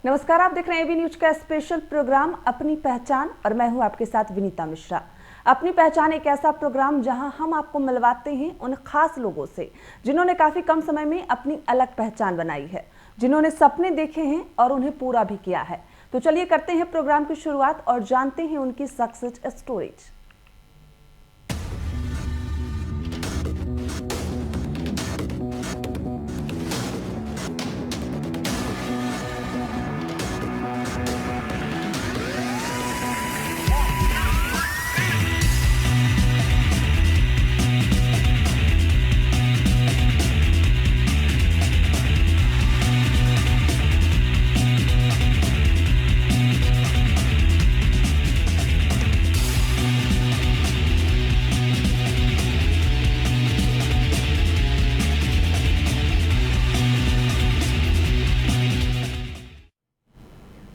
नमस्कार, आप देख रहे हैं एबी न्यूज का स्पेशल प्रोग्राम अपनी पहचान और मैं हूं आपके साथ विनीता मिश्रा। अपनी पहचान एक ऐसा प्रोग्राम जहां हम आपको मिलवाते हैं उन खास लोगों से जिन्होंने काफी कम समय में अपनी अलग पहचान बनाई है, जिन्होंने सपने देखे हैं और उन्हें पूरा भी किया है। तो चलिए करते हैं प्रोग्राम की शुरुआत और जानते हैं उनकी सक्सेस स्टोरीज।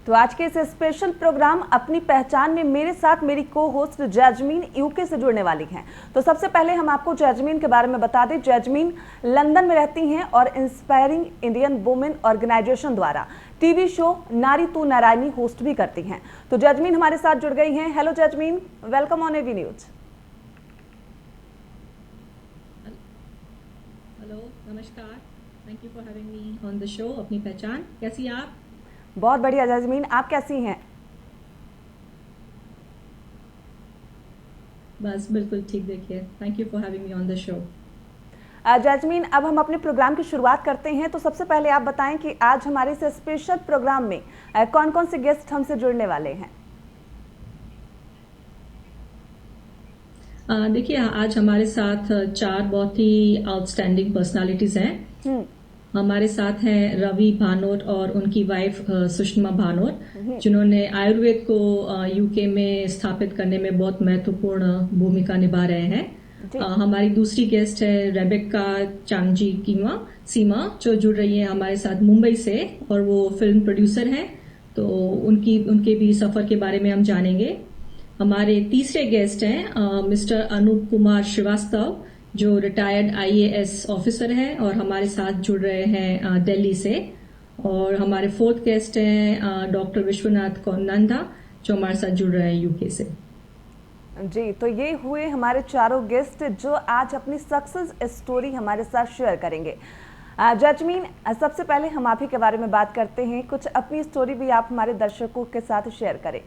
तो आज के इस स्पेशल प्रोग्राम अपनी पहचान में मेरे साथ मेरी को होस्ट जैजमीन यूके से जुड़ने वाली हैं। तो सबसे पहले हम आपको जैजमीन के बारे में बता दें। जैजमीन लंदन में रहती हैं और इंस्पायरिंग इंडियन वुमेन ऑर्गेनाइजेशन द्वारा टीवी शो नारी तू नारायणी होस्ट भी करती हैं। तो जैजमीन हमारे साथ जुड़ गई हैं। Hello Jasmine, welcome on AB news. Hello, नमस्कार। Thank you for having me on the show अपनी पहचान। कैसी आप? बहुत बढ़िया जैजमीन, आप कैसी हैं? बस बिल्कुल ठीक। देखिए, thank you for having me on the show. Jasmine, अब हम अपने प्रोग्राम की शुरुआत करते हैं। तो सबसे पहले आप बताएं कि आज हमारे इस स्पेशल प्रोग्राम में कौन कौन से गेस्ट हमसे जुड़ने वाले हैं। देखिए, आज हमारे साथ 4 बहुत ही आउटस्टैंडिंग पर्सनालिटीज हैं। हमारे साथ हैं रवि भानोट और उनकी वाइफ सुषमा भानोट, जिन्होंने आयुर्वेद को यूके में स्थापित करने में बहुत महत्वपूर्ण भूमिका निभा रहे हैं। हमारी दूसरी गेस्ट है रेबेक्का चांगजी सीमा, जो जुड़ रही है हमारे साथ मुंबई से और वो फिल्म प्रोड्यूसर हैं। तो उनके भी सफर के बारे में हम जानेंगे। हमारे तीसरे गेस्ट हैं मिस्टर अनूप कुमार श्रीवास्तव, जो रिटायर्ड आईएएस ऑफिसर हैं और हमारे साथ जुड़ रहे हैं दिल्ली से। और हमारे फोर्थ गेस्ट हैं डॉक्टर विश्वनाथ कौनंदा, जो हमारे साथ जुड़ रहे हैं यूके से। जी, तो ये हुए हमारे चारों गेस्ट जो आज अपनी सक्सेस स्टोरी हमारे साथ शेयर करेंगे। जैजमीन, सबसे पहले हम आप ही के बारे में बात करते हैं। कुछ अपनी स्टोरी भी आप हमारे दर्शकों के साथ शेयर करें।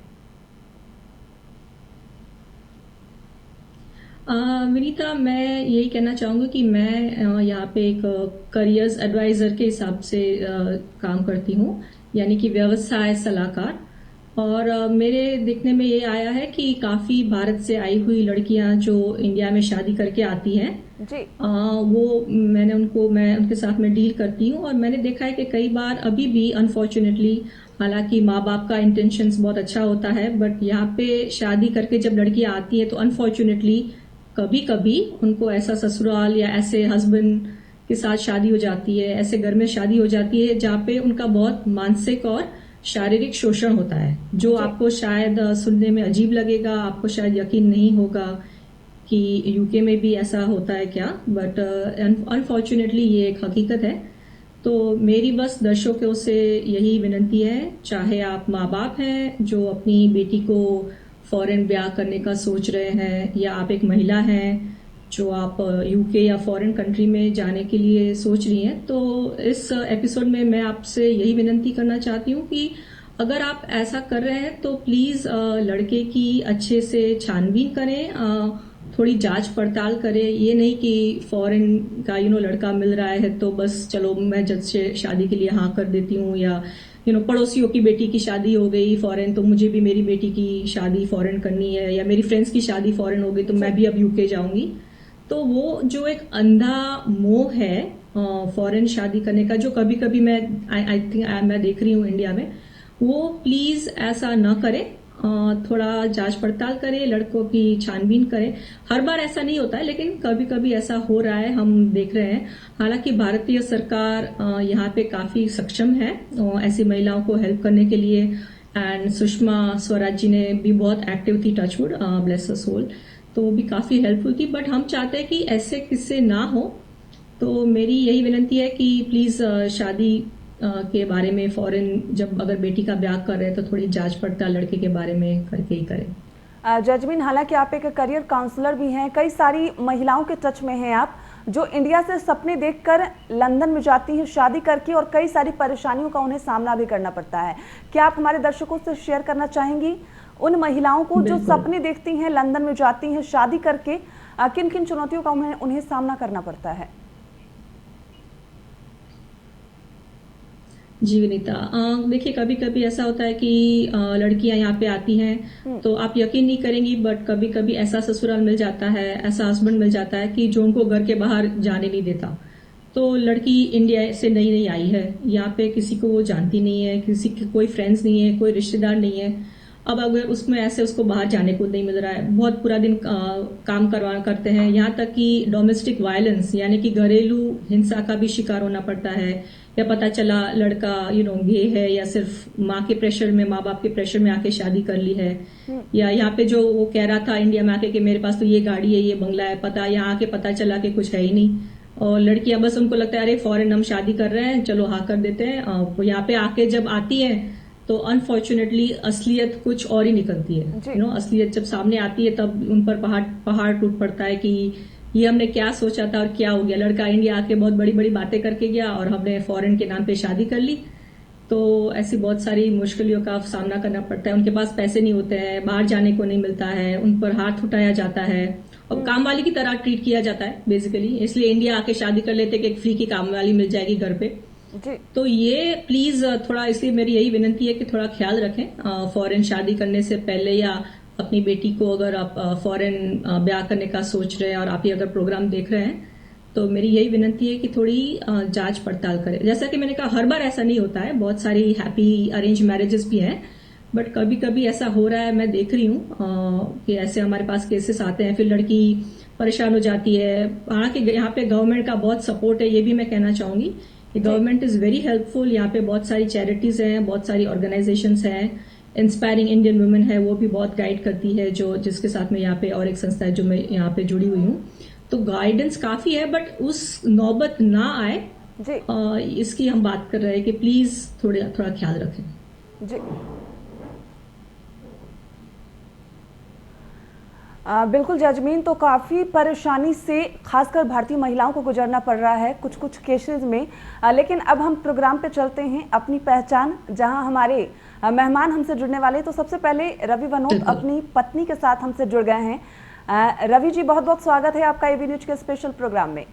विनीता, मैं यही कहना चाहूंगी कि मैं यहाँ पे एक करियर्स एडवाइजर के हिसाब से काम करती हूँ, यानी कि व्यवसाय सलाहकार। और मेरे देखने में ये आया है कि काफी भारत से आई हुई लड़कियां जो इंडिया में शादी करके आती हैं जी, वो मैं उनके साथ में डील करती हूँ। और मैंने देखा है कि कई बार अभी भी अनफॉर्चुनेटली, हालांकि माँ बाप का इंटेंशंस बहुत अच्छा होता है, बट यहाँ पे शादी करके जब लड़कियां आती हैं तो अनफॉर्चुनेटली कभी कभी उनको ऐसा ससुराल या ऐसे हस्बैंड के साथ शादी हो जाती है, ऐसे घर में शादी हो जाती है जहाँ पे उनका बहुत मानसिक और शारीरिक शोषण होता है, जो आपको शायद सुनने में अजीब लगेगा, आपको शायद यकीन नहीं होगा कि यूके में भी ऐसा होता है क्या, बट अनफॉर्चुनेटली ये एक हकीकत है। तो मेरी बस दर्शकों से यही विनती है, चाहे आप माँ बाप हैं जो अपनी बेटी को फॉरेन ब्याह करने का सोच रहे हैं, या आप एक महिला हैं जो आप यूके या फॉरेन कंट्री में जाने के लिए सोच रही हैं, तो इस एपिसोड में मैं आपसे यही विनती करना चाहती हूँ कि अगर आप ऐसा कर रहे हैं तो प्लीज लड़के की अच्छे से छानबीन करें, थोड़ी जांच पड़ताल करें। ये नहीं कि फॉरेन का लड़का मिल रहा है तो बस चलो मैं जज से शादी के लिए हाँ कर देती हूँ, या पड़ोसियों की बेटी की शादी हो गई फॉरेन तो मुझे भी मेरी बेटी की शादी फॉरेन करनी है, या मेरी फ्रेंड्स की शादी फॉरेन हो गई तो मैं भी अब यूके जाऊंगी। तो वो जो एक अंधा मोह है फॉरेन शादी करने का, जो कभी कभी आई थिंक मैं देख रही हूँ इंडिया में, वो प्लीज ऐसा न करें। थोड़ा जांच पड़ताल करें, लड़कों की छानबीन करें। हर बार ऐसा नहीं होता है, लेकिन कभी कभी ऐसा हो रहा है, हम देख रहे हैं। हालांकि भारतीय सरकार यहाँ पे काफी सक्षम है ऐसी महिलाओं को हेल्प करने के लिए, एंड सुषमा स्वराज जी ने भी बहुत एक्टिव थी, टचवुड, ब्लेस हर सोल, तो वो भी काफी हेल्पफुल थी। बट हम चाहते हैं कि ऐसे किस्से ना हो, तो मेरी यही विनती है कि प्लीज शादी के बारे में फॉरेन जब अगर बेटी का ब्याह कर रहे हैं तो थोड़ी जांच पड़ताल लड़के के बारे में करके ही करें। जैस्मीन, हालांकि आप एक करियर काउंसलर भी हैं, कई सारी महिलाओं के टच में हैं आप, जो इंडिया से सपने देखकर लंदन में जाती हैं शादी करके, और कई सारी परेशानियों का उन्हें सामना भी करना पड़ता है। क्या आप हमारे दर्शकों से शेयर करना चाहेंगी उन महिलाओं को जो सपने देखती हैं, लंदन में जाती हैं शादी करके, किन किन चुनौतियों का उन्हें सामना करना पड़ता है? जी विनीता, देखिए कभी कभी ऐसा होता है कि लड़कियां यहाँ पे आती हैं तो आप यकीन नहीं करेंगी, बट कभी कभी ऐसा ससुराल मिल जाता है, ऐसा हस्बैंड मिल जाता है कि जो उनको घर के बाहर जाने नहीं देता। तो लड़की इंडिया से नई नई आई है, यहाँ पे किसी को वो जानती नहीं है, किसी के कोई फ्रेंड्स नहीं है, कोई रिश्तेदार नहीं है। अब अगर उसमें ऐसे उसको बाहर जाने को नहीं मिल रहा है, बहुत पूरा दिन काम करते हैं, यहाँ तक कि डोमेस्टिक वायलेंस यानी कि घरेलू हिंसा का भी शिकार होना पड़ता है, या पता चला लड़का गे है, या सिर्फ माँ के प्रेशर में, माँ बाप के प्रेशर में आके शादी कर ली है, या यहाँ पे जो वो कह रहा था इंडिया में आके कि मेरे पास तो ये गाड़ी है, ये बंगला है, यहाँ आके पता चला कि कुछ है ही नहीं। और लड़कियां बस उनको लगता है अरे फॉरेन हम शादी कर रहे हैं, चलो हाँ कर देते हैं। यहाँ पे आके जब आती है तो अनफॉर्चुनेटली असलियत कुछ और ही निकलती है। असलियत जब सामने आती है तब उन पर पहाड़ टूट पड़ता है कि ये हमने क्या सोचा था और क्या हो गया। लड़का इंडिया आके बहुत बड़ी बड़ी बातें करके गया और हमने फॉरेन के नाम पे शादी कर ली। तो ऐसी बहुत सारी मुश्किलों का सामना करना पड़ता है। उनके पास पैसे नहीं होते हैं, बाहर जाने को नहीं मिलता है, उन पर हाथ उठाया जाता है और काम वाली की तरह ट्रीट किया जाता है बेसिकली। इसलिए इंडिया आके शादी कर लेते कि एक फ्री की काम वाली मिल जाएगी घर पे। तो ये प्लीज थोड़ा, इसलिए मेरी यही विनती है कि थोड़ा ख्याल रखें फॉरेन शादी करने से पहले, या अपनी बेटी को अगर आप फॉरेन ब्याह करने का सोच रहे हैं और आप ये अगर प्रोग्राम देख रहे हैं तो मेरी यही विनती है कि थोड़ी जांच पड़ताल करें। जैसा कि मैंने कहा, हर बार ऐसा नहीं होता है, बहुत सारी हैप्पी अरेंज मैरिजेस भी हैं, बट कभी कभी ऐसा हो रहा है, मैं देख रही हूँ कि ऐसे हमारे पास केसेस आते हैं, फिर लड़की परेशान हो जाती है। हालांकि यहाँ पे गवर्नमेंट का बहुत सपोर्ट है, ये भी मैं कहना चाहूंगी कि गवर्नमेंट इज वेरी हेल्पफुल। यहाँ पे बहुत सारी चैरिटीज हैं, बहुत सारी ऑर्गेनाइजेशंस हैं, इंस्पायरिंग इंडियन वुमेन है, वो भी बहुत गाइड करती है, जिसके साथ में यहाँ पे और एक संस्था है जो मैं यहाँ पे जुड़ी हुई हूँ। तो गाइडेंस काफी है, बट उस नौबत ना आए इसकी हम बात कर रहे हैं कि प्लीज थोड़ा ख्याल रखें। जी बिल्कुल जैस्मीन, तो काफ़ी परेशानी से खासकर भारतीय महिलाओं को गुजरना पड़ रहा है कुछ कुछ केसेस में। लेकिन अब हम प्रोग्राम पे चलते हैं, अपनी पहचान, जहां हमारे मेहमान हमसे जुड़ने वाले। तो सबसे पहले रवि वनोत अपनी पत्नी के साथ हमसे जुड़ गए हैं। रवि जी, बहुत बहुत स्वागत है आपका एबी न्यूज के स्पेशल प्रोग्राम में।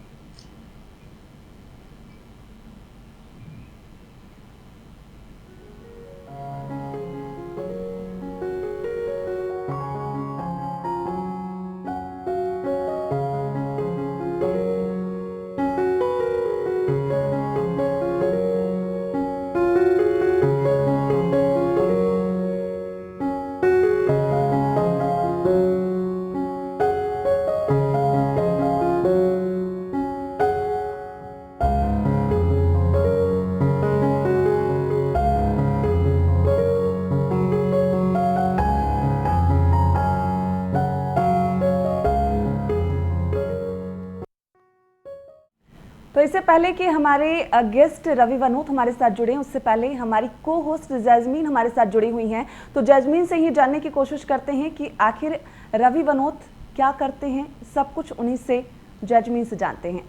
तो इससे पहले कि हमारे गेस्ट रवि वनोत हमारे साथ जुड़े, उससे पहले हमारी को होस्ट जैस्मीन हमारे साथ जुड़ी हुई हैं। तो जैस्मीन से ही जानने की कोशिश करते हैं कि आखिर रवि वनोत क्या करते हैं। सब कुछ उन्हीं से, जैस्मीन से जानते हैं।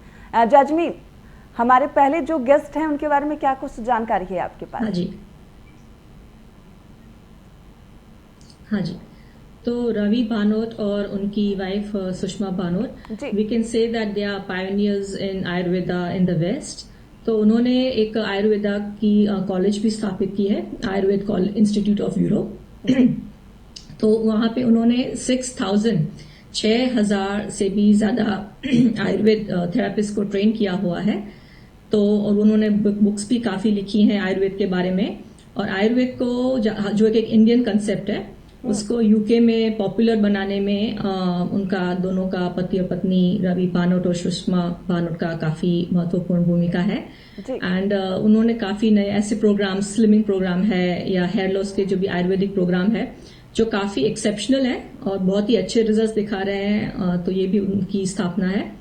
जैस्मीन, हमारे पहले जो गेस्ट हैं उनके बारे में क्या कुछ जानकारी है आपके पास? हाँ जी, तो रवि बानोट और उनकी wife Sushma Banot, we can say that they are pioneers in Ayurveda in the west. तो उन्होंने एक आयुर्वेदा की कॉलेज भी स्थापित की है, आयुर्वेद इंस्टीट्यूट ऑफ यूरोप। तो वहां पे उन्होंने 6,000 से भी ज्यादा आयुर्वेद थेरापिस्ट को ट्रेन किया हुआ है। तो और उन्होंने बुक्स भी काफी लिखी हैं आयुर्वेद के बारे में। और आयुर्वेद को जो एक इंडियन कंसेप्ट है, उसको यूके में पॉपुलर बनाने में उनका, दोनों का, पति और पत्नी रवि बानोट और सुषमा बानोट का काफी महत्वपूर्ण भूमिका है। एंड उन्होंने काफी नए ऐसे प्रोग्राम, स्लिमिंग प्रोग्राम है या हेयर लॉस के जो भी आयुर्वेदिक प्रोग्राम है, जो काफी एक्सेप्शनल है और बहुत ही अच्छे रिजल्ट दिखा रहे हैं। तो ये भी उनकी स्थापना है।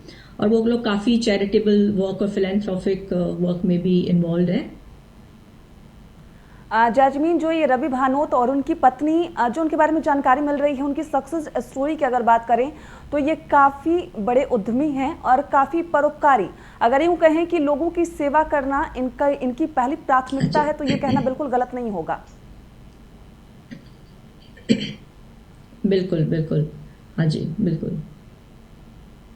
और वो लोग काफी चैरिटेबल वर्क और फिलैंथ्रोपिक वर्क में भी इन्वॉल्व है। जैजमीन, जो ये रवि भानोत और उनकी पत्नी जो उनके बारे में जानकारी मिल रही है, उनकी सक्सेस स्टोरी की अगर बात करें तो ये काफ़ी बड़े उद्यमी हैं और काफ़ी परोपकारी। अगर यूँ कहें कि लोगों की सेवा करना इनकी पहली प्राथमिकता है तो ये कहना बिल्कुल गलत नहीं होगा। बिल्कुल बिल्कुल, हाँ जी बिल्कुल।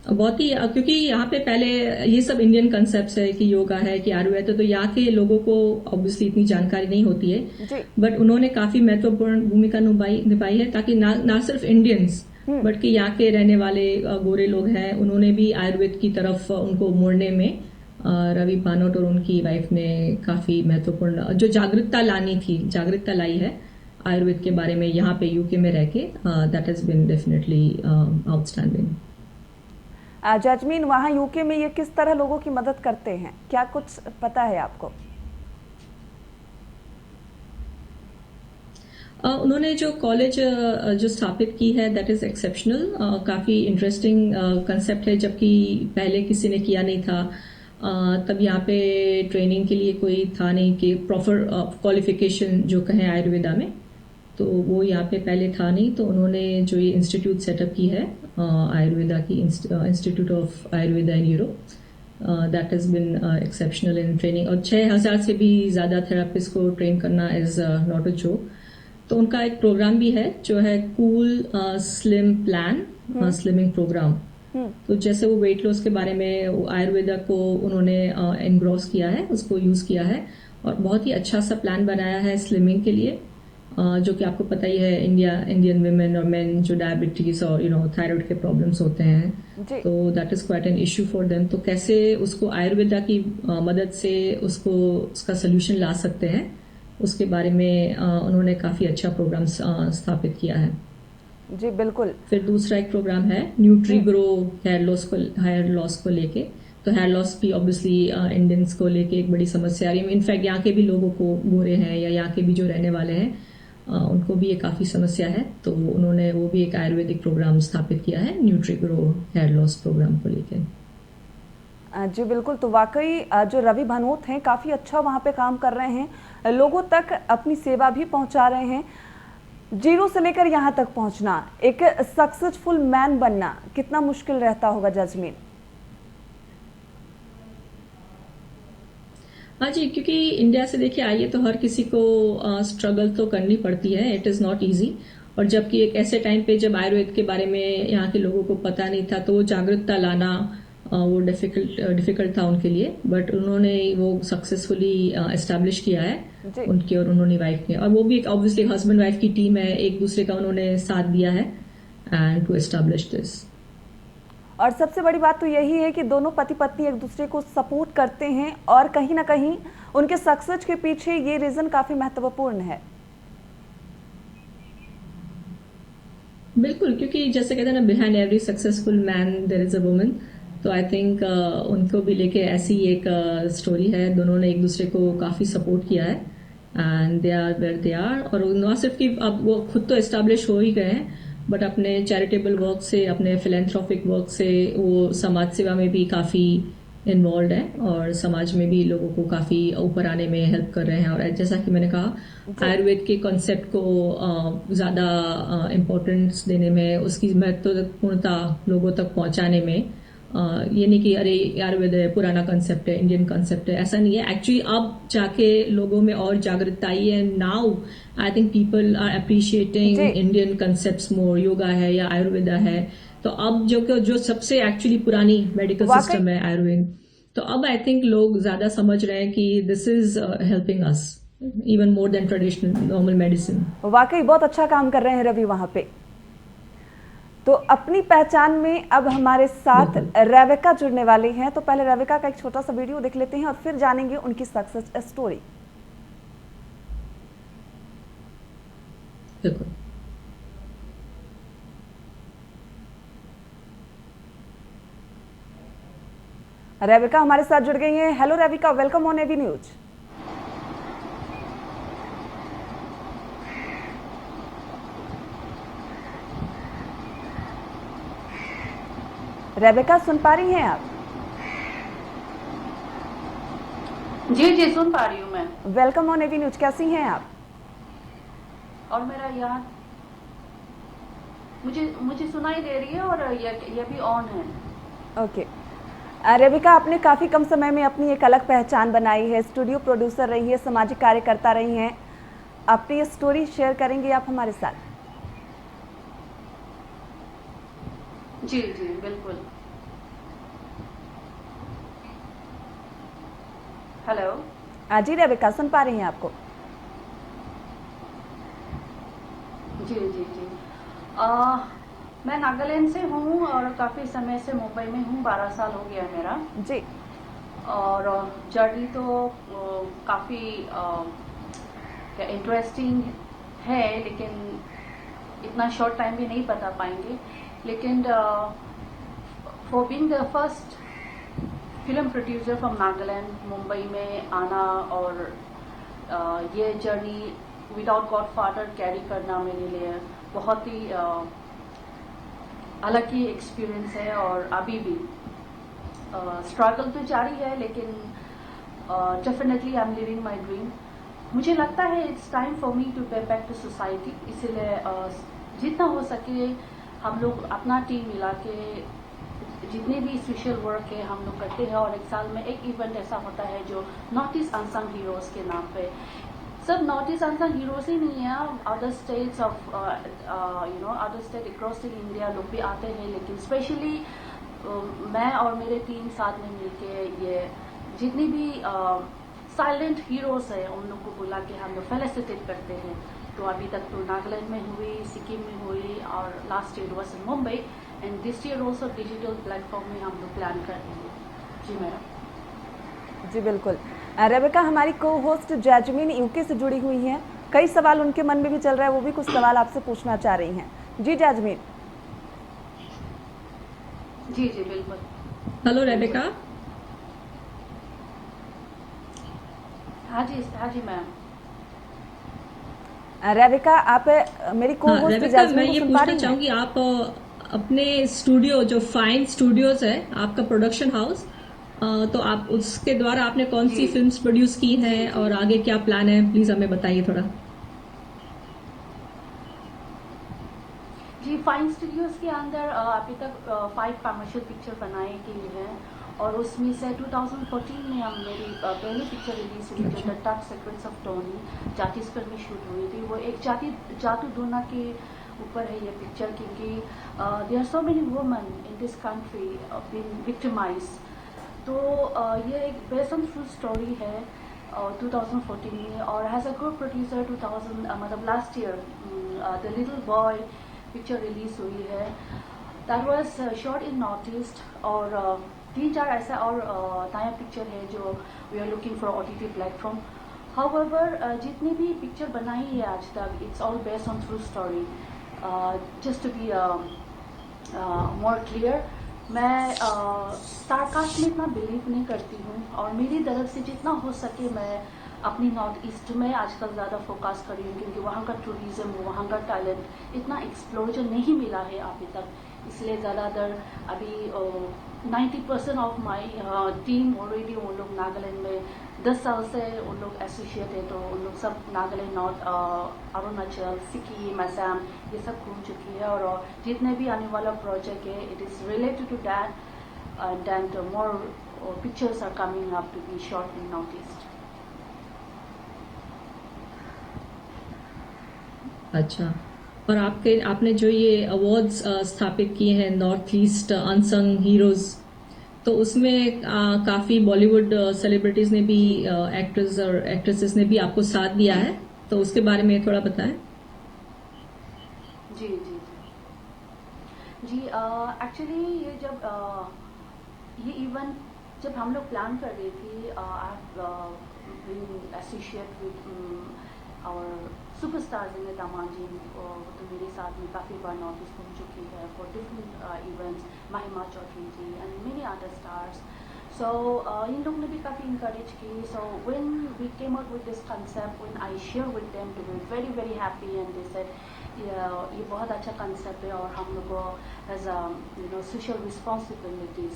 बहुत ही, क्योंकि यहाँ पे पहले ये सब इंडियन कंसेप्ट है कि योगा है कि आयुर्वेद है, तो यहाँ के लोगों को ऑब्वियसली इतनी जानकारी नहीं होती है, बट उन्होंने काफी महत्वपूर्ण भूमिका निभाई है, ताकि ना सिर्फ इंडियंस बट कि यहाँ के रहने वाले गोरे लोग हैं, उन्होंने भी आयुर्वेद की तरफ उनको मोड़ने में रवि भानोट और उनकी वाइफ ने काफी महत्वपूर्ण जो जागरूकता लाई है आयुर्वेद के बारे में यहाँ पे यूके में रह के, that has been definitely outstanding. Jasmine, वहाँ यूके में ये किस तरह लोगों की मदद करते हैं, क्या कुछ पता है आपको? उन्होंने जो कॉलेज जो स्थापित की है दैट इज एक्सेप्शनल, काफी इंटरेस्टिंग कंसेप्ट है, जबकि पहले किसी ने किया नहीं था। तब यहाँ पे ट्रेनिंग के लिए कोई था नहीं कि प्रॉपर क्वालिफिकेशन जो कहें आयुर्वेदा में, तो वो यहाँ पे पहले था नहीं। तो उन्होंने जो ये इंस्टीट्यूट सेटअप की है आयुर्वेदा की, institute of Ayurveda in Europe, that has been exceptional in training, और 6000 से भी ज्यादा थेरापिस्ट को ट्रेन करना इज नॉट अ जोक। तो उनका एक प्रोग्राम भी है जो है cool slim plan, slimming program. तो जैसे वो वेट लॉस के बारे में आयुर्वेदा को उन्होंने एनग्रॉस किया है, उसको यूज किया है और बहुत ही अच्छा सा प्लान बनाया है स्लिमिंग के लिए, जो कि आपको पता ही है इंडियन वुमेन और मेन जो डायबिटीज और थायराइड के प्रॉब्लम्स होते हैं, तो that is quite an issue for them. तो कैसे उसको आयुर्वेदा की मदद से उसका सोल्यूशन ला सकते हैं, उसके बारे में उन्होंने काफी अच्छा प्रोग्राम स्थापित किया है। जी बिल्कुल। फिर दूसरा एक प्रोग्राम है न्यूट्री ग्रो हेयर लॉस को लेके। तो हेयर लॉस भी ऑब्वियसली इंडियंस को लेके एक बड़ी समस्या आ रही है, इनफैक्ट यहाँ के भी लोगों को, गोरे हैं या यहाँ के भी जो रहने वाले हैं, उनको भी ये काफी समस्या है। तो उन्होंने वो भी एक आयुर्वेदिक प्रोग्राम स्थापित किया है nutri grow hair loss program को लेके। जी बिल्कुल। तो वाकई जो रवि भानोत हैं काफ़ी अच्छा वहाँ पे काम कर रहे हैं, लोगों तक अपनी सेवा भी पहुँचा रहे हैं। जीरो से लेकर यहाँ तक पहुँचना, एक सक्सेसफुल मैन बनना कितना मुश्किल रहता होगा जैजमीन? हाँ जी, क्योंकि इंडिया से देखिए आइए तो हर किसी को स्ट्रगल तो करनी पड़ती है, इट इज़ नॉट इजी। और जबकि एक ऐसे टाइम पे जब आयुर्वेद के बारे में यहाँ के लोगों को पता नहीं था, तो वो जागरूकता लाना वो डिफिकल्ट था उनके लिए, बट उन्होंने वो सक्सेसफुली एस्टैब्लिश किया है उनके और उन्होंने वाइफ ने, और वो भी एक ऑब्वियसली हस्बैंड वाइफ की टीम है, एक दूसरे का उन्होंने साथ दिया है एंड टू एस्टैब्लिश दिस। और सबसे बड़ी बात तो यही है कि दोनों पति पत्नी एक दूसरे को सपोर्ट करते हैं और कहीं ना कहीं उनके सक्सेस के पीछे ये रीजन काफी महत्वपूर्ण है। बिल्कुल, क्योंकि जैसे कहते हैं ना, behind every successful man there is a woman. तो आई थिंक उनको भी लेके ऐसी एक स्टोरी है, दोनों ने एक दूसरे को काफी सपोर्ट किया है and they are where they are. और न सिर्फ कि अब वो खुद तो एस्टैब्लिश हो ही गए हैं, बट अपने चैरिटेबल वर्क से, अपने फिलेंथ्रोपिक वर्क से वो समाज सेवा में भी काफी इन्वॉल्व है और समाज में भी लोगों को काफी ऊपर आने में हेल्प कर रहे हैं। और जैसा कि मैंने कहा, आयुर्वेद के कॉन्सेप्ट को ज्यादा इम्पोर्टेंस देने में, उसकी महत्वपूर्णता लोगों तक पहुंचाने में, ये नहीं कि अरे आयुर्वेद पुराना कंसेप्ट है, इंडियन कंसेप्ट है, ऐसा नहीं है। एक्चुअली अब जाके लोगों में और जागरूकता आई है। Now I think people are appreciating Indian concepts more, yoga है या आयुर्वेदा है। तो अब जो सबसे एक्चुअली पुरानी मेडिकल सिस्टम है आयुर्वेद, तो अब आई थिंक लोग ज्यादा समझ रहे हैं कि this is helping us even more than traditional normal medicine. वाकई बहुत अच्छा काम कर रहे हैं रवि वहां पे। तो अपनी पहचान में अब हमारे साथ रेविका जुड़ने वाली हैं, तो पहले रेविका का एक छोटा सा वीडियो देख लेते हैं और फिर जानेंगे उनकी सक्सेस स्टोरी। रेविका हमारे साथ जुड़ गई हैं। Hello Revika, welcome on AV news. Revika सुन पा रही हैं आप? जी जी सुन पा रही हूँ मैं। वेलकम ऑन एवी न्यूज, कैसी हैं आप? और मेरा यहाँ मुझे मुझे सुनाई दे रही है और ये भी ऑन है। ओके। रेबिका, आपने काफ़ी कम समय में अपनी एक अलग पहचान बनाई है, स्टूडियो प्रोड्यूसर रही है, सामाजिक कार्यकर्ता रही हैं। अपनी ये स्टोरी शेयर करेंगे आप हमारे साथ? जी जी बिल्कुल। हेलो। जी रेबिका, सुन पा रही हैं आपको? जी जी जी। मैं नागालैंड से हूँ और काफ़ी समय से मुंबई में हूँ, 12 साल हो गया मेरा। जी। और जर्नी तो काफ़ी इंटरेस्टिंग है, लेकिन इतना शॉर्ट टाइम में नहीं बता पाएंगे। लेकिन for being the first film producer from Nagaland Mumbai में आना और ये जर्नी विदाउट गॉडफादर कैरी करना मेरे लिए बहुत ही अलग ही एक्सपीरियंस है। और अभी भी स्ट्रगल तो जारी है, लेकिन definitely I am living my dream. मुझे लगता है it's time for me to pay back to society, इसीलिए जितना हो सके हम लोग अपना टीम मिला के जितने भी सोशल वर्क है हम लोग करते हैं। और एक साल में एक इवेंट ऐसा होता है जो नॉर्थ ईस्ट अनसंग हीरोज के नाम पे। सब नॉर्थ ईस्ट अनसंग हीरोज ही नहीं है, other states of other state across the India लोग भी आते हैं। लेकिन स्पेशली मैं और मेरे टीम साथ में मिलके ये जितनी भी साइलेंट हीरोज है उन लोग को बुला के हम लोग फेलिसिटेट करते हैं। तो अभी तक तो नागालैंड में हुई, सिक्किम में हुई और last year was in Mumbai and this year also digital platform में हम लोग प्लान कर रहे हैं। जी मैडम। जी बिल्कुल। रेबिका, हमारी को होस्ट जैजमीन यूके से जुड़ी हुई हैं। कई सवाल उनके मन में भी चल रहा है, वो भी कुछ सवाल आपसे पूछना चाह रही हैं। जी जैजमीन। जी जी बिल्कुल। Hello Rebecca. हाँ जी मैम। रेबिका, आप मेरी को हाँ होस्ट रेबिका, मैं जैजमीन को ये सुन पा पूछना रही हैं? चाहूंगी, आप अपने स्टूडियो जो फाइन स्टूडियोज है, आपका प्रोडक्शन हाउस, तो आप उसके द्वारा आपने कौन सी जी फिल्म्स प्रोड्यूस की जी हैं जी और आगे क्या प्लान है, प्लीज हमें बताइए थोड़ा। जी। फाइन स्टूडियोज के अंदर अभी तक 5 कमर्शियल पिक्चर बनाए गए हैं और उसमें से 2014 में हम मेरी पहली पिक्चर रिलीज हुई जो the dark secrets of Tony Chhattisgarh में शूट हुई थी। वो एक जादू टोना के ऊपर है ये पिक्चर, क्योंकि there are so many women in this country being victimized. तो ये एक बेस्ड ऑन ट्रू स्टोरी है 2014 में। और एज अ को प्रोड्यूसर 2000 मतलब last year the little boy picture release हुई है। That was shot in north east. और 3-4 ऐसा और नया पिक्चर है जो we are looking for OTT platform. However जितनी भी पिक्चर बनाई है आज तक it's all based on true story. Just to be more clear, मैं स्टारकास्ट में इतना बिलीव नहीं करती हूँ और मेरी तरफ से जितना हो सके मैं अपनी नॉर्थ ईस्ट में आजकल ज़्यादा फोकस कर रही हूँ, क्योंकि वहाँ का टूरिज्म, वहाँ का टैलेंट इतना एक्सप्लोजर नहीं मिला है अभी तक। इसलिए ज़्यादातर अभी 90% ऑफ माई टीम ऑलरेडी उन लोग नागालैंड में 10 साल से उन लोग एसोसिएट है। तो उन लोग सब नागालैंड, नॉर्थ अरुणाचल, सिक्किम, असम ये सब घूम चुकी है। और जितने भी आने वाला प्रोजेक्ट है it is related to that and more pictures are coming up to be shot in north east. अच्छा। और आपने जो ये अवार्ड्स स्थापित किए हैं नॉर्थ ईस्ट अनसंग हीरोज, तो उसमें काफी बॉलीवुड सेलिब्रिटीज ने भी, एक्टर्स और एक्ट्रेसेस ने भी आपको साथ दिया है, तो उसके बारे में थोड़ा बताएं। जी जी जी। एक्चुअली ये जब ये इवेंट जब हम लोग प्लान कर रही थी, एसोसिएट विद और सुपरस्टार्स इन दामान जी, तो मेरे साथ में काफ़ी बार नॉर्थ ईस्ट घूम चुकी है for different events, Mahima Chaudhary ji and many other stars. So इन लोग ने भी काफ़ी इंकरेज की। So when we came out with this concept, when I share with them, to be very very happy and they said ये बहुत अच्छा कंसेप्ट है और हम लोग को एज सोशल रिस्पॉन्सिबिलिटीज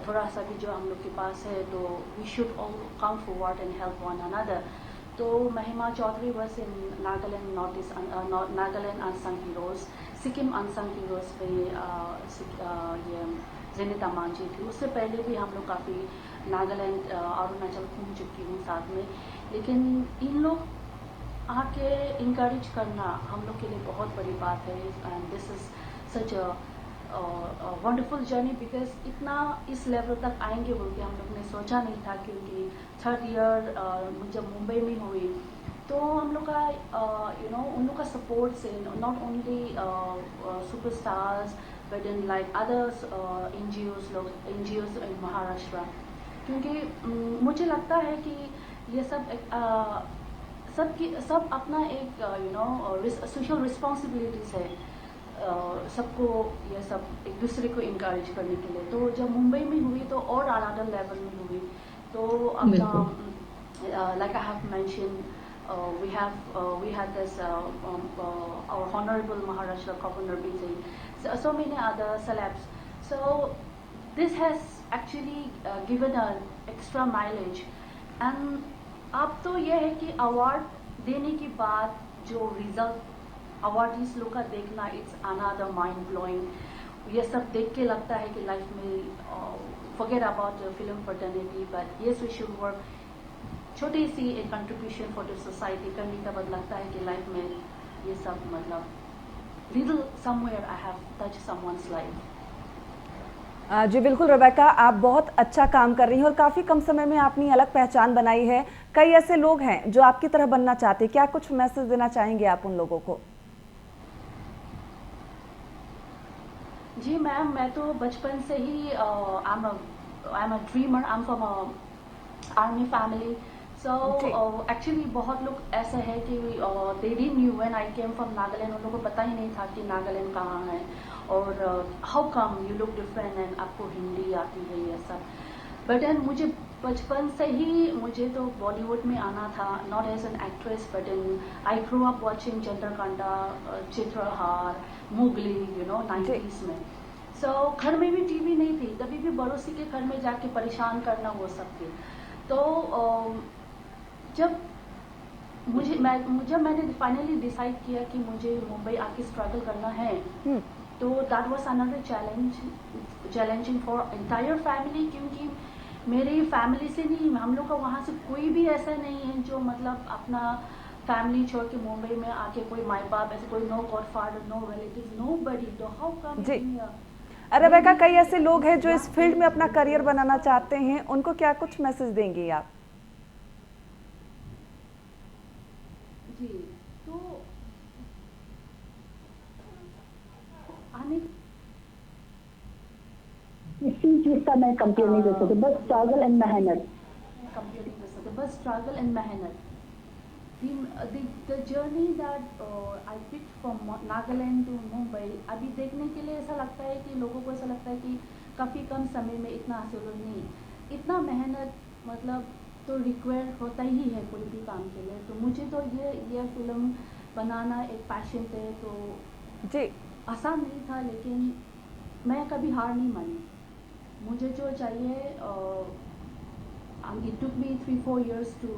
थोड़ा सा भी जो हम लोग के पास है, तो we should all come forward and help one another. तो Mahima Chaudhary was in Nagaland north east, Nagaland unsung heroes, Sikkim unsung heroes पे ये जेनिता मांझी थी। उससे पहले भी हम लोग काफ़ी नागालैंड अरुणाचल घूम चुकी हूँ साथ में। लेकिन इन लोग आके इंकरेज करना हम लोग के लिए बहुत बड़ी बात है, and this is such a wonderful journey, because इतना इस लेवल तक आएंगे बोल के हम लोग ने सोचा नहीं था। क्योंकि थर्ड ईयर जब मुंबई में हुई तो हम लोग का उन लोग का सपोर्ट से not only superstars but in like others NGOs in Maharashtra. क्योंकि मुझे लगता है कि ये सब अपना एक सोशल रिस्पॉन्सिबिलिटीज है, सबको ये सब एक दूसरे को इंकरेज करने के लिए। तो जब मुंबई में हुई तो और अनदर लेवल में हुई। तो अपना like I have mention we had this our honorable Maharashtra Governor Vijay, so many other celebs. So this has actually given an extra mileage. And अब तो यह है कि अवार्ड देने के बाद जो रिजल्ट अवार्डीज लोग का देखना, इट्स अनदर माइंड ब्लोइंग। ये सब देख के लगता है कि लाइफ में forget about film fraternity, but yes we should work. छोटी सी एक कंट्रीब्यूशन फॉर द सोसाइटी करने का बाद लगता है कि लाइफ में ये सब मतलब little somewhere I have touch someone's life. जी बिल्कुल रेबेका, आप बहुत अच्छा काम कर रही हैं और काफ़ी कम समय में आपने अलग पहचान बनाई है। कई ऐसे लोग हैं जो आपकी तरह बनना चाहते हैं, क्या कुछ मैसेज देना चाहेंगे आप उन लोगों को? जी मैम, मैं तो बचपन से ही I am a dreamer, I am from a army family. So actually बहुत लोग ऐसे हैं कि they didn't knew when I came from Nagaland, उन लोगों को पता ही नहीं था कि नागालैंड कहाँ है और how come you look different and आपको हिंदी आती है ये सब। बट एंड मुझे बचपन से ही मुझे तो बॉलीवुड में आना था, not as an actress but in I grow up watching Chandrakanta, Chitrahaar, Mowgli, 90s में। सो घर में भी टीवी नहीं थी, तभी भी पड़ोसी के घर में जाके परेशान करना वो सब के। तो जब मैंने फाइनली डिसाइड किया कि मुझे मुंबई आके स्ट्रगल करना है, तो that was another challenging for entire family. क्योंकि मेरी फैमिली से नहीं, हम लोग का वहाँ से कोई भी ऐसा नहीं है जो मतलब अपना फैमिली छोड़ के मुंबई में आके, कोई माई बाप ऐसे, कोई no godfather, no relative, no buddy. तो हाउ कम रेबेका, कई ऐसे लोग हैं जो इस फील्ड में अपना करियर बनाना चाहते हैं, उनको क्या कुछ मैसेज देंगी आप? जी, तो आने इसी चीज का मैं कंपेयर नहीं कर सकती, बस स्ट्रगल एंड मेहनत। कंपेयर नहीं कर सकते, बस स्ट्रगल एंड मेहनत। The journey that I picked from Nagaland to Mumbai, अभी देखने के लिए ऐसा लगता है कि लोगों को ऐसा लगता है कि काफ़ी कम समय में इतना हासिल नहीं, इतना मेहनत मतलब तो रिक्वायर होता ही है कोई भी काम के लिए। तो मुझे तो ये फिल्म बनाना एक पैशन थे, तो जी आसान नहीं था, लेकिन मैं कभी हार नहीं मानी। मुझे जो चाहिए, it took me 3-4 years to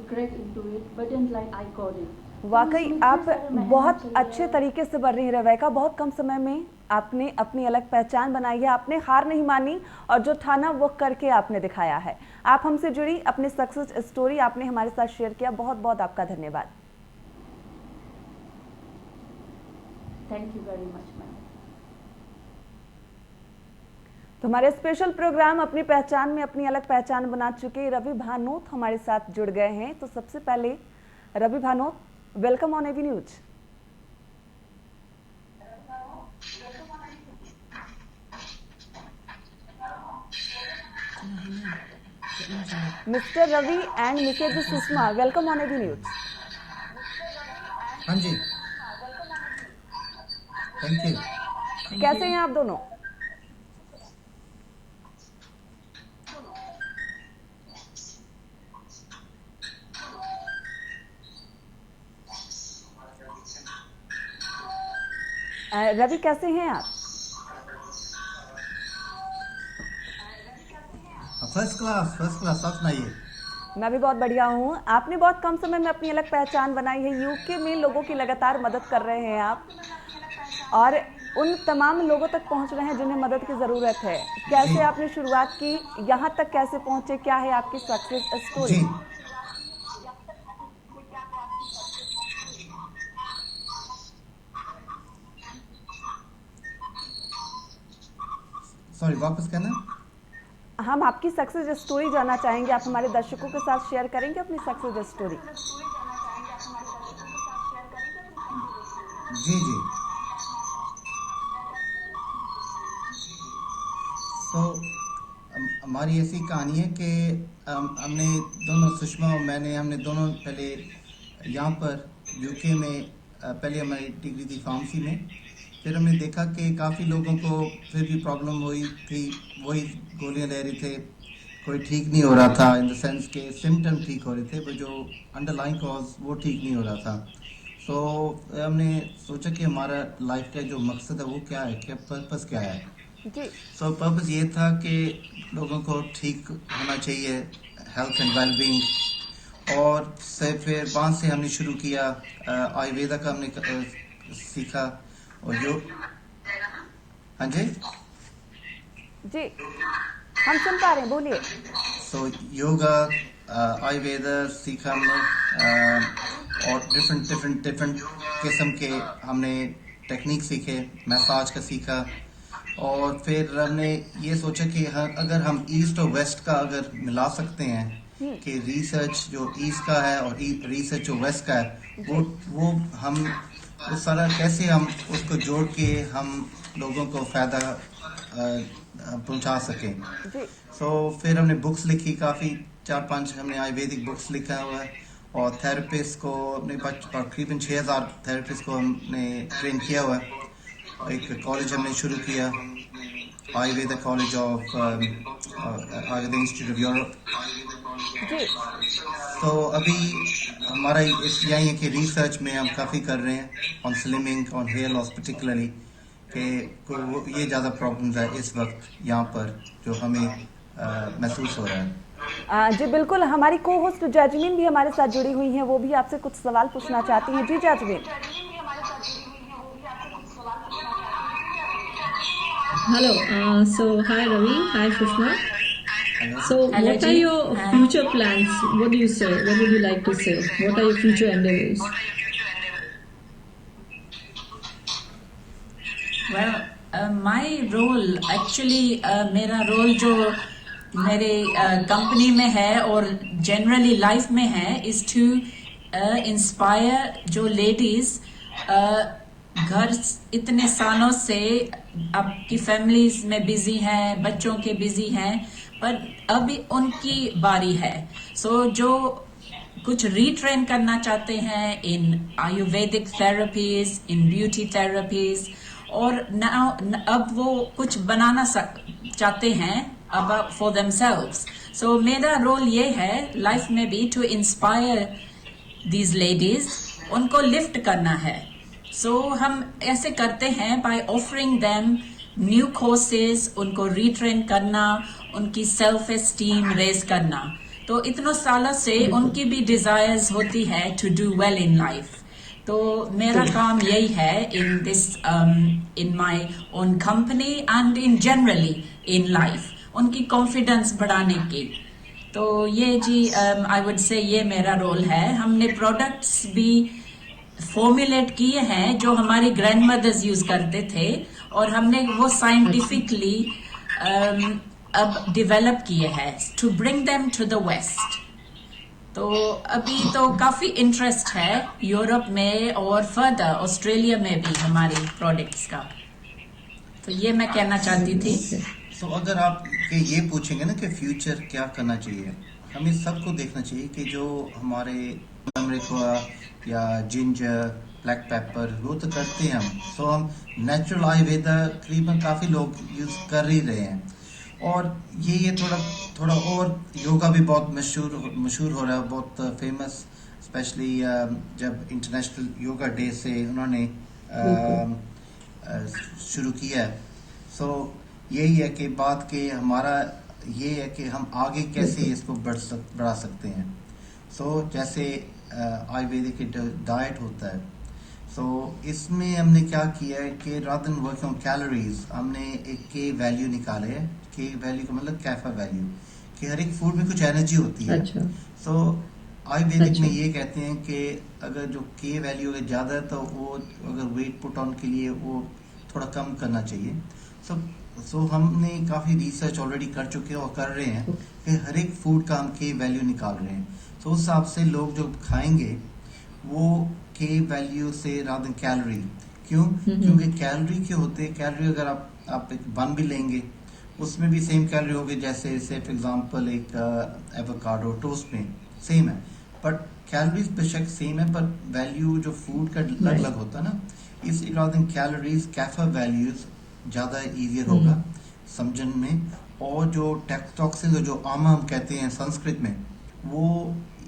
crack into it, but then like I got it. वाकई आप बहुत अच्छे तरीके से बढ़ रही हैं रेबेका, बहुत कम समय में आपने अपनी अलग पहचान बनाई है, आपने हार नहीं मानी और जो ठाना वो करके आपने दिखाया है। आप हमसे जुड़ी, अपनी सक्सेस स्टोरी आपने हमारे साथ शेयर किया, बहुत बहुत आपका धन्यवाद। Thank you very much ma'am. तो हमारे स्पेशल प्रोग्राम अपनी पहचान में अपनी अलग पहचान बना चुके रवि भानोत हमारे साथ जुड़ गए हैं। तो सबसे पहले Ravi Bhanot, welcome on AV news. Mister Ravi and missus Sushma, welcome on AV news. हाँ जी, थैंक यू। कैसे हैं आप दोनों? रवि कैसे हैं आप? First class. आप सुनाइए। मैं भी बहुत बढ़िया हूँ। आपने बहुत कम समय में अपनी अलग पहचान बनाई है। यूके में लोगों की लगातार मदद कर रहे हैं आप, और उन तमाम लोगों तक पहुँच रहे हैं जिन्हें मदद की ज़रूरत है। कैसे जी। आपने शुरुआत की, यहाँ तक कैसे पहुँचे, क्या है आपकी सक्सेस स्टोरी? जी। सॉरी, वापस कहना। हम आपकी सक्सेस स्टोरी जानना चाहेंगे। आप हमारे दर्शकों के साथ शेयर करेंगे अपनी सक्सेस स्टोरी? जी जी। तो हमारी ऐसी कहानी है कि हमने दोनों, सुषमा और मैंने, हमने दोनों पहले यहाँ पर यूके में पहले हमारी डिग्री थी फार्मेसी में। फिर हमने देखा कि काफ़ी लोगों को फिर भी प्रॉब्लम हुई थी, वही गोलियां ले रहे थे, कोई ठीक नहीं हो रहा था, इन द सेंस के सिम्टम ठीक हो रहे थे पर जो अंडरलाइन कॉज वो ठीक नहीं हो रहा था। सो हमने सोचा कि हमारा लाइफ का जो मकसद है वो क्या है, क्या पर्पस क्या है। जी सो पर्पस ये था कि लोगों को ठीक होना चाहिए, हेल्थ एंड वेलबींग। और से फिर वहाँ से हमने शुरू किया, आयुर्वेदा का हमने सीखा और हाँ जी जी, हम सुन पा रहे हैं, बोलिए। सो योगा, आयुर्वेदा सीखा हमने, और डिफरेंट किस्म के हमने टेक्निक सीखे, मसाज का सीखा। और फिर हमने ये सोचा कि अगर हम ईस्ट और वेस्ट का अगर मिला सकते हैं कि रिसर्च जो ईस्ट का है और रिसर्च जो वेस्ट का है, वो हम उस सारा कैसे हम उसको जोड़ के हम लोगों को फ़ायदा पहुंचा सकें। सो फिर हमने बुक्स लिखी, काफ़ी 4-5 हमने आयुर्वेदिक बुक्स लिखा हुआ है। और थेरेपिस्ट को अपने तकरीबन 6000 थेरेपिस्ट को हमने ट्रेन किया हुआ है। एक कॉलेज हमने शुरू किया, Ayurveda college of Ayurveda institute of Europe. तो अभी हमारा यही है कि रिसर्च में हम काफ़ी कर रहे हैं on slimming, on hair loss particularly, कि ये ज़्यादा प्रॉब्लम्स है इस वक्त यहाँ पर जो हमें महसूस हो रहा है। जी बिल्कुल, हमारी को होस्ट जैजमीन भी हमारे साथ जुड़ी हुई हैं, वो भी आपसे कुछ सवाल पूछना चाहती हैं। जी जैजमीन। Hello. So hi Ravi. Hi Sushma. So Hello, what are Ji. your Hi. future plans? What do you say? What would you like to say? What are your future endeavors? Well, my role actually मेरा role जो मेरे company में है और generally life में है is to inspire जो ladies घर इतने सालों से आपकी फैमिलीज में बिजी हैं, बच्चों के बिजी हैं, पर अभी उनकी बारी है। सो जो कुछ रीट्रेन करना चाहते हैं इन आयुर्वेदिक थेरेपीज, इन ब्यूटी थेरेपीज, और अब वो कुछ बनाना चाहते हैं अब फॉर देमसेल्व्स। सो मेरा रोल ये है लाइफ में भी टू इंस्पायर दीज लेडीज, उनको लिफ्ट करना है। सो हम ऐसे करते हैं by offering them new courses, उनको रीट्रेन करना, उनकी सेल्फ एस्टीम रेज करना। तो इतनों सालों से उनकी भी डिजायर्स होती है to do well in life. तो मेरा काम यही है in this in my own company and in generally in life, उनकी कॉन्फिडेंस बढ़ाने की। तो ये जी आई वुड से ये मेरा रोल है। हमने प्रोडक्ट्स भी फॉर्मुलेट किए हैं जो हमारी ग्रैंड मदर्स यूज करते थे, और हमने वो साइंटिफिकली अब डेवलप किए हैं to bring them to the west. तो अभी तो काफी इंटरेस्ट है यूरोप में और फर्दर ऑस्ट्रेलिया में भी हमारे प्रोडक्ट्स का। तो ये मैं कहना चाहती थी। तो अगर आप ये पूछेंगे ना कि फ्यूचर क्या करना चाहिए, हमें सबको देखना चाहिए कि जो हमारे टर्मरिक या जिंजर, ब्लैक पेपर, वो तो करते हैं हम। सो हम नेचुरल आयुर्वेदा तकरीबन काफ़ी लोग यूज़ कर ही रहे हैं। और ये थोड़ा और योगा भी बहुत मशहूर हो रहा है, बहुत फेमस, स्पेशली जब इंटरनेशनल योगा डे से उन्होंने शुरू किया है। सो यही है कि बात के हमारा ये है कि हम आगे कैसे इसको बढ़ा सकते हैं। जैसे आयुर्वेदिक डाइट होता है, इसमें हमने क्या किया है कि rather than working on calories हमने एक के वैल्यू निकाले है। के वैल्यू का मतलब कैफा वैल्यू, कि हर एक फूड में कुछ एनर्जी होती है। अच्छा। आयुर्वेदिक में ये कहते हैं कि अगर जो के वैल्यू है ज़्यादा है तो वो अगर वेट पुट ऑन के लिए वो थोड़ा कम करना चाहिए। हमने काफ़ी रिसर्च ऑलरेडी कर चुके हैं और कर रहे हैं कि हर एक फूड का हम के वैल्यू निकाल रहे हैं। उस हिसाब से लोग जो खाएंगे वो के वैल्यू से रादर कैलोरी। क्यों? क्योंकि कैलोरी के होते हैं, कैलोरी अगर आप एक बन भी लेंगे उसमें भी सेम कैलोरी होगी, जैसे फॉर एग्जांपल एक एवोकाडो टोस्ट में सेम है, बट कैलोरीज बेशक सेम है, पर वैल्यू जो फूड का अलग अलग होता है ना, इस रादर कैलोरीज कैफा वैल्यूज ज़्यादा इजियर होगा समझने में। और जो टॉक्सिन जो आमा हम कहते हैं संस्कृत में, वो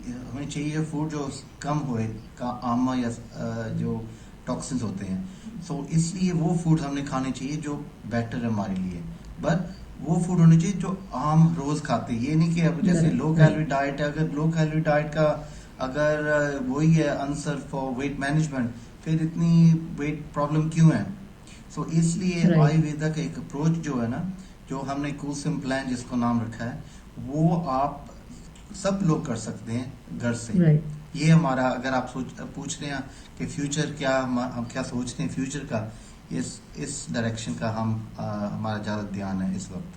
हमें चाहिए फूड जो कम होए का आमा या जो टॉक्सिन्स होते हैं। इसलिए वो फूड हमने खाने चाहिए जो बेटर है हमारे लिए, बट वो फूड होने चाहिए जो आम रोज खाते हैं। ये नहीं कि अब जैसे लो कैलोरी डाइट है, अगर लो कैलोरी डाइट का अगर वही है आंसर फॉर वेट मैनेजमेंट, फिर इतनी वेट प्रॉब्लम क्यों है? इसलिए आयुर्वेदा का एक अप्रोच जो है ना, जो हमने कूसम प्लान जिसको नाम रखा है, वो आप सब लोग कर सकते हैं घर से। ये हमारा, अगर आप पूछ रहे हैं कि फ्यूचर क्या, हम क्या सोचते हैं फ्यूचर का, इस डायरेक्शन का हमारा ज़्यादा ध्यान है इस वक्त।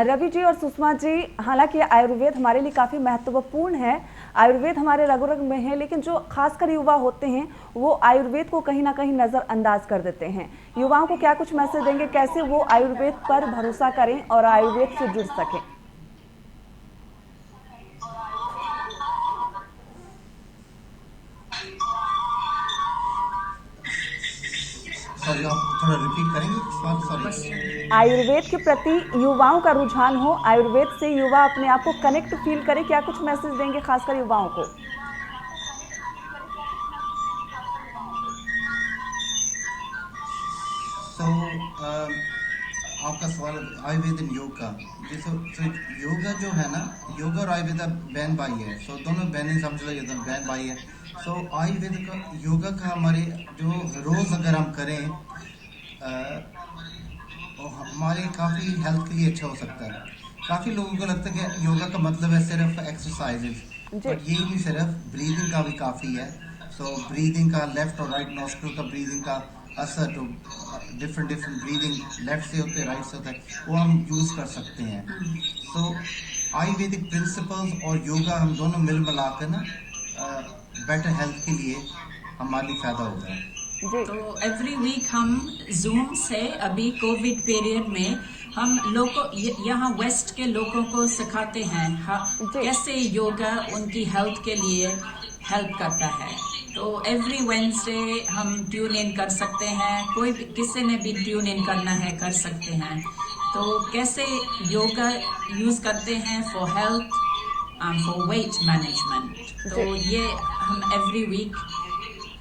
रवि जी और सुषमा जी, हालांकि आयुर्वेद हमारे लिए काफ़ी महत्वपूर्ण है, आयुर्वेद हमारे रग रग में है, लेकिन जो खासकर युवा होते हैं वो आयुर्वेद को कहीं ना कहीं नज़रअंदाज कर देते हैं। युवाओं को क्या कुछ मैसेज देंगे, कैसे वो आयुर्वेद पर भरोसा करें और आयुर्वेद से जुड़ सकें? सॉरी, आप थोड़ा रिपीट करेंगे सवाल? सॉरी। आयुर्वेद के प्रति युवाओं का रुझान हो, आयुर्वेद से युवा अपने आप को कनेक्ट फील करे, क्या कुछ मैसेज देंगे खासकर युवाओं को? आपका सवाल आयुर्वेद एंड योग का, जैसे योगा जो है ना, योगा और आयुर्वेदा बहन भाई है, दोनों बहनें समझ लो, बहन भाई है। आयुर्वेद का योगा का हमारे जो रोज अगर हम करें हमारे काफ़ी हेल्थ के लिए अच्छा हो सकता है। काफ़ी लोगों को लगता है कि योगा का मतलब है सिर्फ एक्सरसाइजेज, बट ये नहीं, सिर्फ ब्रीदिंग का भी काफ़ी है। ब्रीदिंग का लेफ्ट और राइट नॉस्ट्रिल का ब्रीदिंग का असर, तो डिफरेंट ब्रीदिंग लेफ्ट से होते हैं राइट से होता है, वो हम यूज़ कर सकते हैं। आयुर्वेदिक प्रिंसिपल्स और योगा हम दोनों मिल मिलाकर ना बेटर हेल्थ के लिए हमारे लिए फ़ायदा होगा। तो एवरी वीक हम जूम से, अभी कोविड पीरियड में हम लोगों यहाँ वेस्ट के लोगों को सिखाते हैं कैसे योगा उनकी हेल्थ के लिए हेल्प करता है। तो एवरी वेडनेसडे हम ट्यून इन कर सकते हैं, कोई भी, किसी ने भी ट्यून इन करना है कर सकते हैं। तो कैसे योगा यूज करते हैं for health and for weight management, तो ये हम एवरी वीक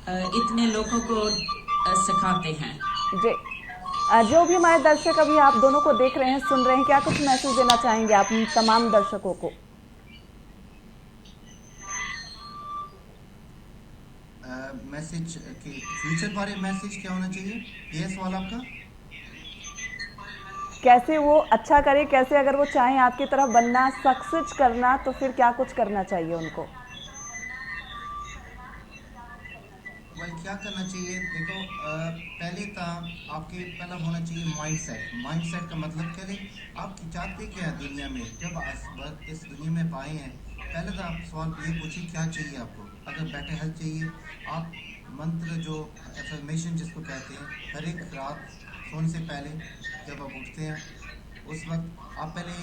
इतने लोगों को सिखाते हैं। जी, जो भी हमारे दर्शक अभी आप दोनों को देख रहे हैं, सुन रहे हैं, क्या कुछ मैसेज देना चाहेंगे आप तमाम दर्शकों को? मैसेज के फ्यूचर बारे मैसेज क्या होना चाहिए, ये सवाल आपका? कैसे वो अच्छा करे, कैसे अगर वो चाहें आपकी तरफ बनना, सक्सेस करना, तो फिर क्या कुछ करना चाहिए उनको? क्या करना चाहिए? देखो, पहले तो आपके पहला होना चाहिए माइंडसेट। माइंडसेट का मतलब क्या है, आप चाहते क्या है दुनिया में, जब इस दुनिया में पाए हैं, पहले तो आप सवाल ये पूछिए क्या चाहिए आपको। अगर बेटर हेल्थ चाहिए, आप मंत्र जो एफर्मेशन जिसको कहते हैं, हर एक रात सोने से पहले जब आप उठते हैं उस वक्त आप पहले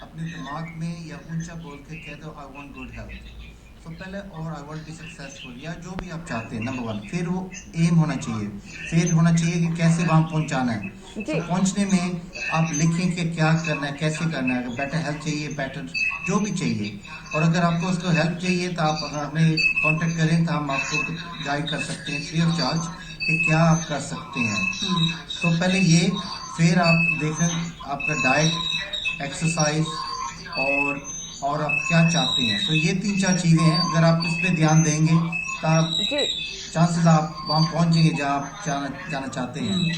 अपने दिमाग में या ऊंचा बोल के कहते हो आई वांट गुड हेल्थ। तो पहले और आई वांट बी सक्सेसफुल, या जो भी आप चाहते हैं, नंबर 1। फिर वो एम होना चाहिए, फिर होना चाहिए कि कैसे वहाँ पहुँचाना है। तो पहुँचने में आप लिखें कि क्या करना है, कैसे करना है। अगर बेटर हेल्थ चाहिए, बेटर जो भी चाहिए, और अगर आपको उसको हेल्प चाहिए तो आप हमें कांटेक्ट करें, तो हम आपको गाइड कर सकते हैं फ्री ऑफ चार्ज कि क्या आप कर सकते हैं। तो पहले ये, फिर आप देखें आपका डाइट, एक्सरसाइज, और आप क्या चाहते हैं। तो ये 3-4 चीज़ें हैं, अगर आप इस पे ध्यान देंगे तो आप जी चांसेस आप वहाँ पहुँचेंगे जहाँ आप जाना चाहते हैं।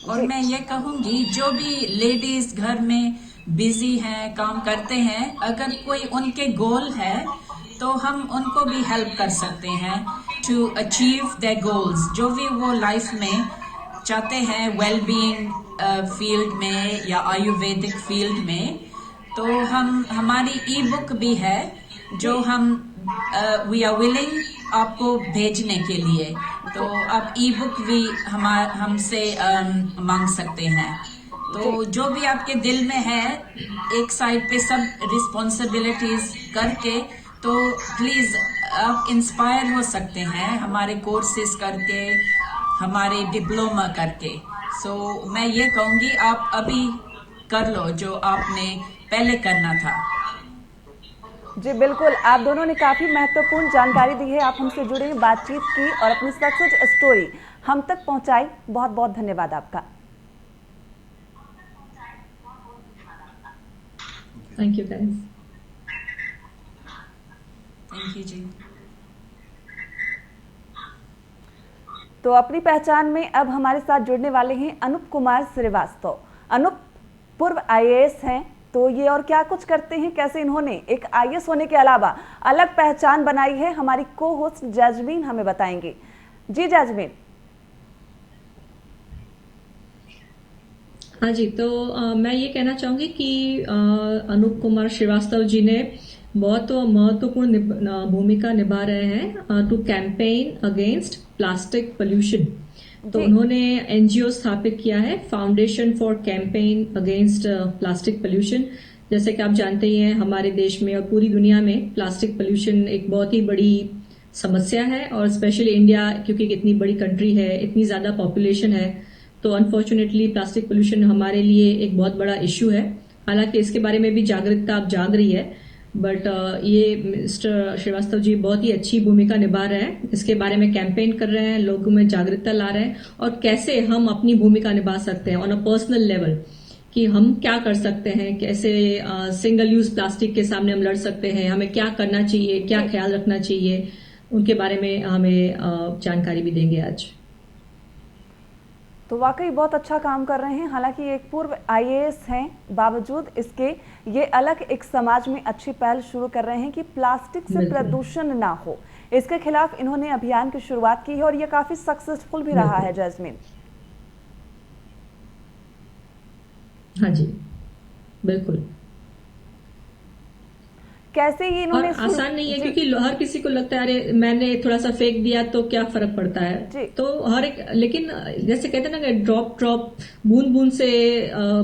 और मैं ये कहूंगी जो भी लेडीज घर में बिजी हैं, काम करते हैं, अगर कोई उनके गोल है तो हम उनको भी हेल्प कर सकते हैं टू अचीव देयर गोल्स, जो भी वो लाइफ में चाहते हैं, वेल बीइंग फील्ड में या आयुर्वेदिक फील्ड में। तो हमारी ई बुक भी है जो हम वी आर विलिंग आपको भेजने के लिए, तो आप ई बुक भी हमसे मांग सकते हैं। तो जो भी आपके दिल में है, एक साइड पे सब रिस्पॉन्सिबिलिटीज करके, तो प्लीज आप इंस्पायर हो सकते हैं हमारे कोर्सेज करके, हमारे डिप्लोमा करके। सो मैं ये कहूंगी आप अभी कर लो जो आपने पहले करना था। जी बिल्कुल, आप दोनों ने काफ़ी महत्वपूर्ण जानकारी दी है, आप हमसे जुड़े, बातचीत की और अपनी सक्सेस स्टोरी हम तक पहुंचाई। बहुत बहुत धन्यवाद आपका। Thank you guys. Thank you जी। तो अपनी पहचान में अब हमारे साथ जुड़ने वाले हैं अनूप कुमार श्रीवास्तव। अनूप पूर्व आईएएस हैं, तो ये और क्या कुछ करते हैं, कैसे इन्होंने एक आईएएस होने के अलावा अलग पहचान बनाई है, हमारी को होस्ट जैस्मीन हमें बताएंगे। जी जैस्मीन। हाँ जी, तो मैं ये कहना चाहूंगी कि अनूप कुमार श्रीवास्तव जी ने बहुत महत्वपूर्ण भूमिका निभा रहे हैं to campaign against plastic pollution. तो उन्होंने एनजीओ स्थापित किया है, foundation for campaign against plastic pollution. जैसे कि आप जानते ही हैं, हमारे देश में और पूरी दुनिया में प्लास्टिक पोल्यूशन एक बहुत ही बड़ी समस्या है, और स्पेशली इंडिया क्योंकि इतनी बड़ी कंट्री है, इतनी ज्यादा पॉपुलेशन है, तो अनफॉर्चुनेटली प्लास्टिक पोल्यूशन हमारे लिए एक बहुत बड़ा इश्यू है। हालांकि इसके बारे में भी जागरूकता अब जाग रही है, बट ये मिस्टर श्रीवास्तव जी बहुत ही अच्छी भूमिका निभा रहे हैं, इसके बारे में कैंपेन कर रहे हैं, लोगों में जागरूकता ला रहे हैं, और कैसे हम अपनी भूमिका निभा सकते हैं ऑन अ पर्सनल लेवल, कि हम क्या कर सकते हैं, कैसे सिंगल यूज प्लास्टिक के सामने हम लड़ सकते हैं, हमें क्या करना चाहिए, क्या ख्याल रखना चाहिए, उनके बारे में हमें जानकारी भी देंगे आज। तो वाकई बहुत अच्छा काम कर रहे हैं। हालांकि एक पूर्व आईएएस हैं, बावजूद इसके ये अलग एक समाज में अच्छी पहल शुरू कर रहे हैं कि प्लास्टिक से प्रदूषण ना हो। इसके खिलाफ इन्होंने अभियान की शुरुआत की है और ये काफी सक्सेसफुल भी रहा है जैस्मीन। हाँ जी बिल्कुल। कैसे ये इन्होंने आसान नहीं है, क्योंकि हर किसी को लगता है अरे मैंने थोड़ा सा फेंक दिया तो क्या फर्क पड़ता है, तो हर एक, लेकिन जैसे कहते हैं ना कि ड्रॉप ड्रॉप बूंद बूंद से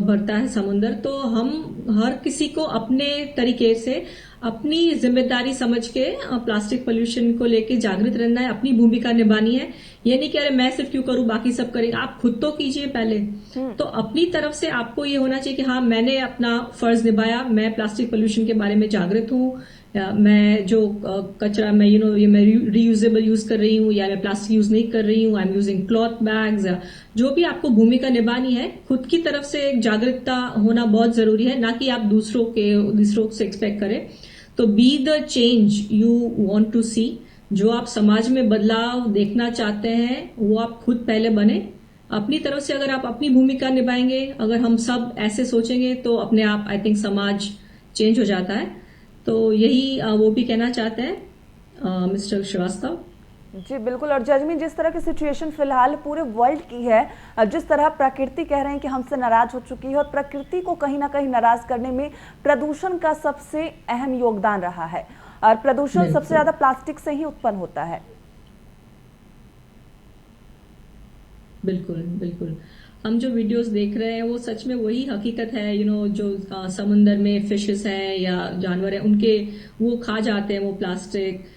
भरता है समुंदर, तो हम हर किसी को अपने तरीके से अपनी जिम्मेदारी समझ के प्लास्टिक पोल्यूशन को लेके जागृत रहना है, अपनी भूमिका निभानी है। ये नहीं कि अरे मैं सिर्फ क्यों करूं, बाकी सब करेंगे, आप खुद तो कीजिए पहले। तो अपनी तरफ से आपको ये होना चाहिए कि हाँ मैंने अपना फर्ज निभाया, मैं प्लास्टिक पोल्यूशन के बारे में जागृत हूँ, मैं जो कचरा मैं मैं रीयूजेबल यूज कर रही हूँ, या मैं प्लास्टिक यूज नहीं कर रही हूँ, I am using cloth bags, या जो भी आपको भूमिका निभानी है, खुद की तरफ से एक जागरूकता होना बहुत जरूरी है, ना कि आप दूसरों से एक्सपेक्ट करें। तो be the change you want to see, जो आप समाज में बदलाव देखना चाहते हैं वो आप खुद पहले बने। अपनी तरफ से अगर आप अपनी भूमिका निभाएंगे, अगर हम सब ऐसे सोचेंगे, तो अपने आप आई थिंक समाज चेंज हो जाता है। तो यही वो भी कहना चाहते हैं मिस्टर श्रीवास्तव जी बिल्कुल। और जैस्मीन, जिस तरह की सिचुएशन फिलहाल पूरे वर्ल्ड की है, जिस तरह प्रकृति कह रहे हैं कि हमसे नाराज हो चुकी है, और प्रकृति को कहीं ना कहीं नाराज करने में प्रदूषण का सबसे अहम योगदान रहा है, और प्रदूषण सबसे ज्यादा प्लास्टिक से ही उत्पन्न होता है। बिल्कुल बिल्कुल। हम जो वीडियोस देख रहे हैं वो सच में वही हकीकत है, जो समुंदर में फिशेस हैं या जानवर हैं, उनके वो खा जाते हैं वो प्लास्टिक।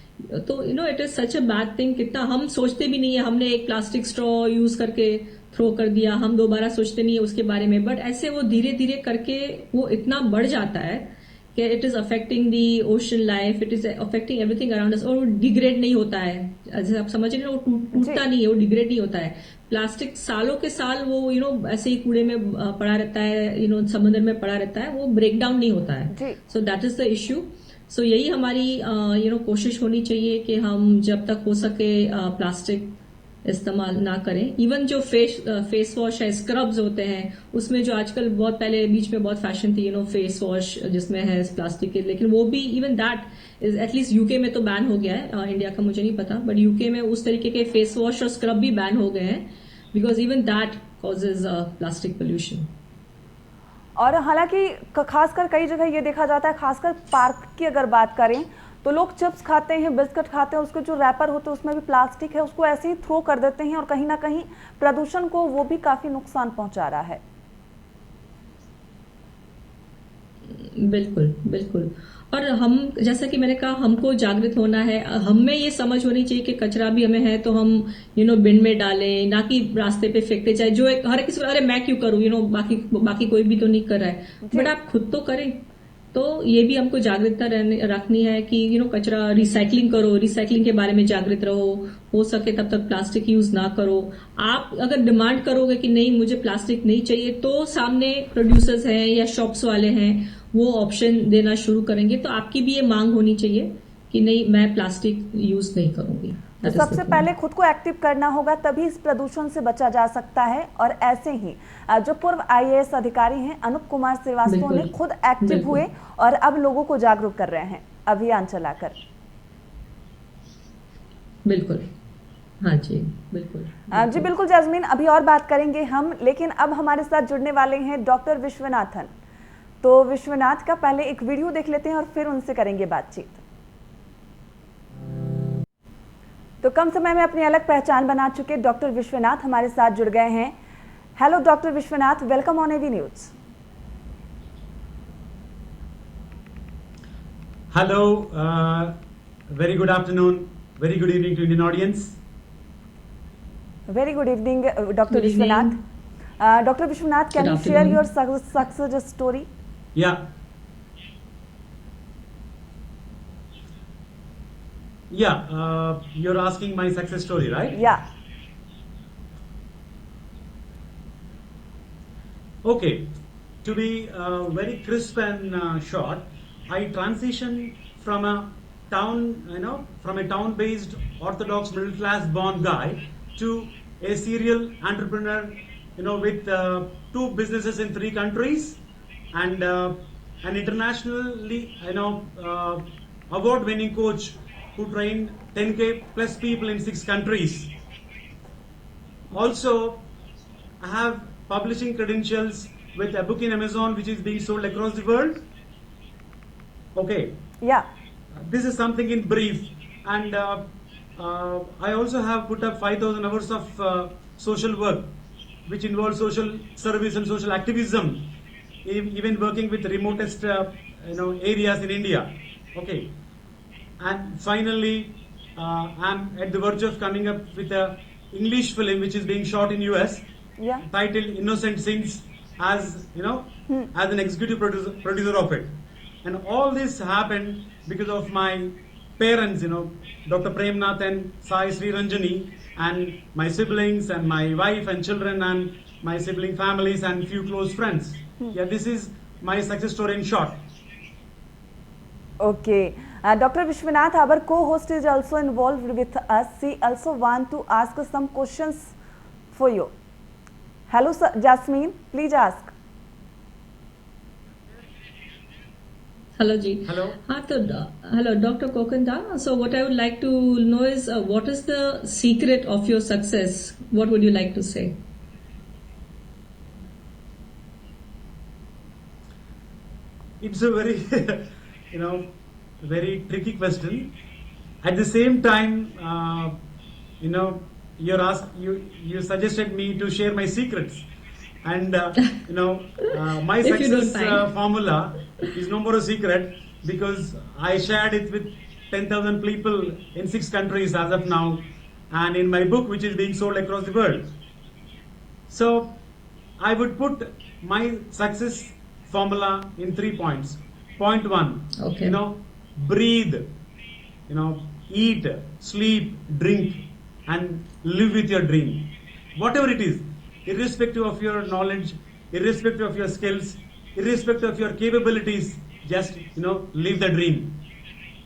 तो it is such a bad thing. कितना हम सोचते भी नहीं है, हमने एक प्लास्टिक स्ट्रॉ यूज करके थ्रो कर दिया, हम दोबारा सोचते नहीं है उसके बारे में, बट ऐसे वो धीरे धीरे करके वो इतना बढ़ जाता है कि it is affecting the ocean life, it is affecting everything around us, और वो डिग्रेड नहीं होता है। जैसे आप समझ रहे हैं, वो टूटता नहीं है, वो डिग्रेड नहीं होता है। प्लास्टिक सालों के साल वो ऐसे ही कूड़े में पड़ा रहता है, समुद्र में पड़ा रहता है, वो ब्रेक डाउन नहीं होता है. So that is the issue. So यही हमारी कोशिश होनी चाहिए कि हम जब तक हो सके प्लास्टिक इस्तेमाल ना करें. इवन जो फेस वॉश है, स्क्रब्स होते हैं, उसमें जो आजकल बहुत पहले बीच में बहुत फैशन थी फेस वॉश जिसमें है प्लास्टिक के, लेकिन वो भी even that is at least UK में तो बैन हो गया है. इंडिया का मुझे नहीं पता, बट यूके में उस तरीके के फेस वॉश और स्क्रब भी बैन हो गए हैं because even that causes plastic pollution. और हालांकि खासकर कई जगह ये देखा जाता है, खासकर पार्क की अगर बात करें तो लोग चिप्स खाते हैं, बिस्किट खाते हैं, उसके जो रैपर होते हैं उसमें भी प्लास्टिक है, उसको ऐसे ही थ्रो कर देते हैं और कहीं ना कहीं प्रदूषण को वो भी काफी नुकसान पहुंचा रहा है. बिल्कुल बिल्कुल. और हम, जैसा कि मैंने कहा, हमको जागृत होना है. हमें ये समझ होनी चाहिए कि कचरा भी हमें है तो हम बिन में डालें, ना कि रास्ते पे फेंकते जाए. जो हर किसी को, अरे मैं क्यों करूं, बाकी कोई भी तो नहीं कर रहा है, बट आप खुद तो करें. तो ये भी हमको जागरूकता रखनी है कि कचरा रिसाइकलिंग करो, रिसाइकलिंग के बारे में जागृत रहो. हो सके तब तक प्लास्टिक यूज ना करो. आप अगर डिमांड करोगे कि नहीं मुझे प्लास्टिक नहीं चाहिए, तो सामने प्रोड्यूसर्स हैं या शॉप्स वाले हैं, वो ऑप्शन देना शुरू करेंगे. तो आपकी भी ये मांग होनी चाहिए कि नहीं, मैं प्लास्टिक यूज नहीं करूंगी. तो सबसे पहले खुद को एक्टिव करना होगा, तभी इस प्रदूषण से बचा जा सकता है. और ऐसे ही जो पूर्व IAS अधिकारी हैं अनूप कुमार श्रीवास्तव ने खुद एक्टिव हुए और अब लोगों को जागरूक कर रहे हैं अभियान चलाकर. बिल्कुल, हाँ जी, बिल्कुल. जी बिल्कुल जैस्मीन, अभी और बात करेंगे हम, लेकिन अब हमारे साथ जुड़ने वाले हैं डॉक्टर विश्वनाथन. तो विश्वनाथ का पहले एक वीडियो देख लेते हैं और फिर उनसे करेंगे बातचीत. तो कम समय में अपनी अलग पहचान बना चुके डॉक्टर विश्वनाथ हमारे साथ जुड़ गए हैं. Hello doctor Vishwanath, welcome on AV news. Hello, very good afternoon, very good evening to Indian audience. Very good evening doctor Good evening. Vishwanath. Doctor Vishwanath, can Good you share afternoon. Your success story? Yeah. Yeah, you're asking my success story, right? या Okay. To be very crisp and short, I transitioned from a town-based orthodox middle-class born guy to a serial entrepreneur, with 2 businesses in 3 countries and an internationally, award-winning coach who trained 10K plus people in 6 countries. Also, I have publishing credentials with a book in Amazon which is being sold across the world. Okay, या this is something in brief, and I also have put up 5,000 hours of social work, which involves social service and social activism, even working with remotest areas in India. Okay, and finally, I'm at the verge of coming up with a English film which is being shot in US, या titled Innocent Sins, as as an executive producer of it. And all this happened because of my parents, Dr. Premnath and Sai Sri Ranjani, and my siblings and my wife and children and my sibling families and few close friends. Yeah, this is my success story in short. Okay. Dr. Vishwanath, our co-host is also involved with us. She also want to ask some questions for you. Hello, sir, Jasmine, please ask. Hello जी. Hello. हाँ, तो hello doctor Kokanda. So what I would like to know is what is the secret of your success. What would you like to say? It's a very, very tricky question. At the same time, you suggested me to share my secrets, and my If you don't success mind. formula is no more a secret because I shared it with 10,000 people in 6 countries as of now, and in my book which is being sold across the world. So I would put my success formula in 3 points. Point 1, Okay. breathe, eat, sleep, drink, and live with your dream. whatever it is, irrespective of your knowledge, irrespective of your skills, irrespective of your capabilities, just live the dream.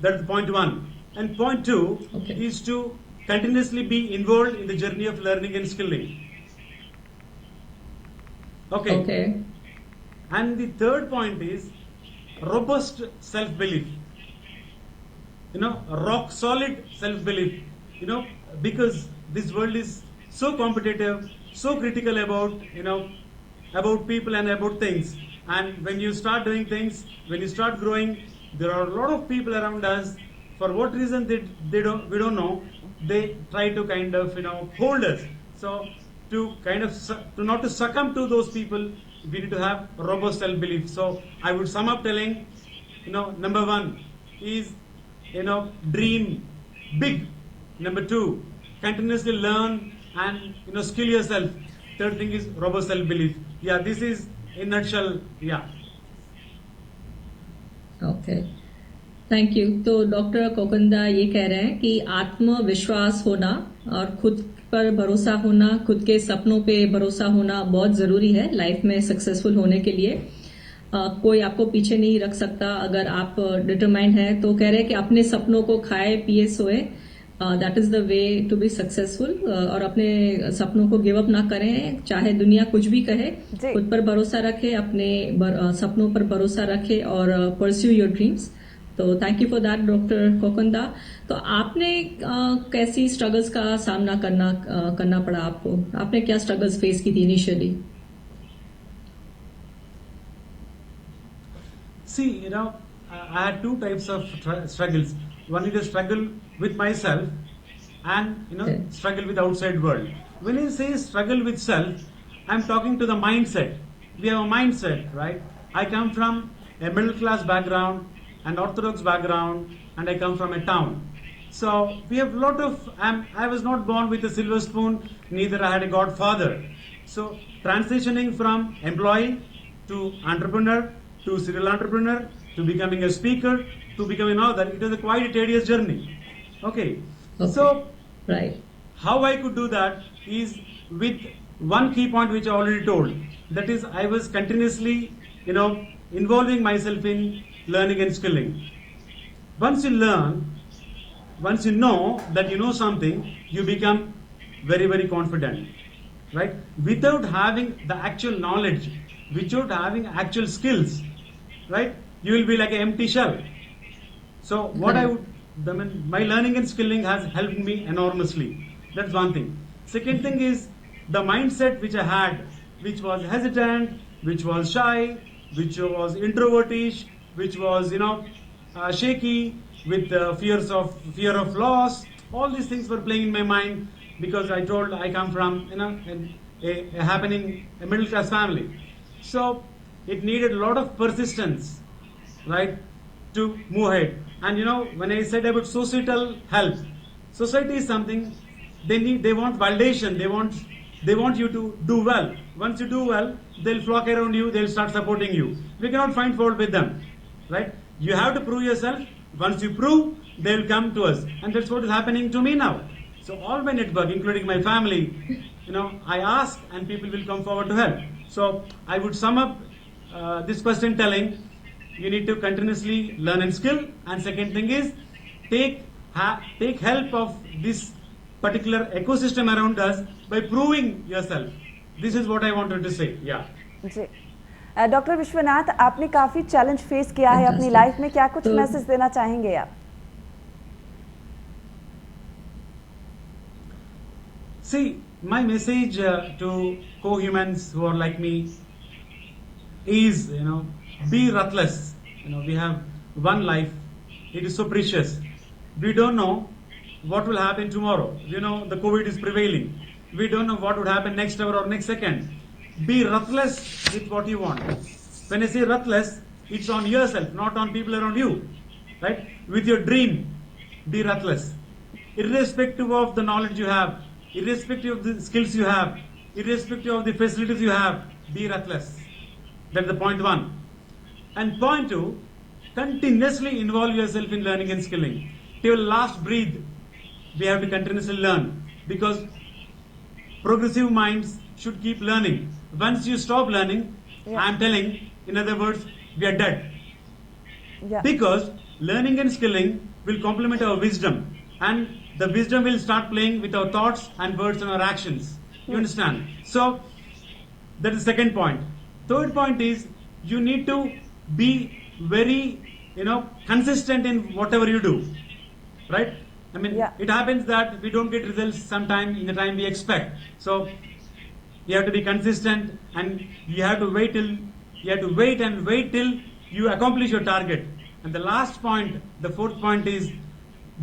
That's point one. And point two Okay. is to continuously be involved in the journey of learning and skilling. Okay. Okay. And the third point is robust self-belief. Rock solid self-belief. Because this world is so competitive, so critical about people and about things. And when you start doing things, when you start growing, there are a lot of people around us. For what reason we don't know. They try to kind of hold us. So to not to succumb to those people, we need to have robust self-belief. So I would sum up telling, number one is dream big. Number two, continuously learn and skill yourself. Third thing is robust self-belief. Yeah, this is in nutshell. Yeah. Okay, thank you. तो doctor कोकंदा ये कह रहे हैं कि आत्मविश्वास होना और खुद पर भरोसा होना, खुद के सपनों पे भरोसा होना बहुत जरूरी है लाइफ में सक्सेसफुल होने के लिए। कोई आपको पीछे नहीं रख सकता अगर आप डिटरमाइंड है। तो कह रहे हैं कि अपने सपनों को खाए पिए सोए, that is the way to be successful. और अपने सपनों को गिव अप ना करें, चाहे दुनिया कुछ भी कहे, खुद पर भरोसा रखे, अपने सपनों पर भरोसा रखे और परस्यू योर ड्रीम्स। तो thank you for that doctor Kokanda. तो आपने कैसी स्ट्रगल्स का सामना करना पड़ा आपको? आपने क्या स्ट्रगल्स फेस की थी initially? See, I had two types of struggles. One is a struggle with myself and Okay. struggle with outside world. When you say struggle with self, I'm talking to the mindset. We have a mindset, right? I come from a middle class background, an orthodox background, and I come from a town. So we have a lot of, I was not born with a silver spoon, neither I had a godfather. So transitioning from employee to entrepreneur to serial entrepreneur to becoming a speaker to becoming an author, it was a quite a tedious journey. Okay. So Right. how I could do that is with one key point which I already told. That is, I was continuously, involving myself in learning and skilling. Once you learn, once you know that you know something, you become very, very confident, right? Without having the actual knowledge, without having actual skills, right? You will be like an empty shell. So what my learning and skilling has helped me enormously. That's one thing. Second thing is the mindset which I had, which was hesitant, which was shy, which was introvertish, which was shaky, with fear of loss. All these things were playing in my mind because I come from a middle class family. So it needed a lot of persistence, right, to move ahead. And when I said about societal help, society is something they want validation. They want you to do well. Once you do well, they'll flock around you. They'll start supporting you. We cannot find fault with them, right? You have to prove yourself. Once you prove, they'll come to us, and that's what is happening to me now. So all my network, including my family, I ask, and people will come forward to help. So I would sum up this question telling, you need to continuously learn and skill. And second thing is, take help of this particular ecosystem around us by proving yourself. This is what I wanted to say. Yeah. जी doctor Vishwanath, आपने काफी challenge face किया है अपनी life में, क्या कुछ message देना चाहेंगे आप? See, my message to co-humans who are like me is, be ruthless. We have one life. It is so precious. We don't know what will happen tomorrow. The COVID is prevailing. We don't know what would happen next hour or next second. Be ruthless with what you want. When I say ruthless, it's on yourself, not on people around you. Right? With your dream, be ruthless. Irrespective of the knowledge you have, irrespective of the skills you have, irrespective of the facilities you have, be ruthless. That's the point one. And point two, continuously involve yourself in learning and skilling. Till last breath, we have to continuously learn. Because progressive minds should keep learning. Once you stop learning, Yeah. I am telling, in other words, we are dead. Yeah. Because learning and skilling will complement our wisdom, and the wisdom will start playing with our thoughts and words and our actions. You understand? So that is the second point. Third point is you need to be very, consistent in whatever you do. Right? I mean, Yeah. it happens that we don't get results sometime in the time we expect. So you have to be consistent, and you have to wait till you accomplish your target. And the last point, the fourth point is,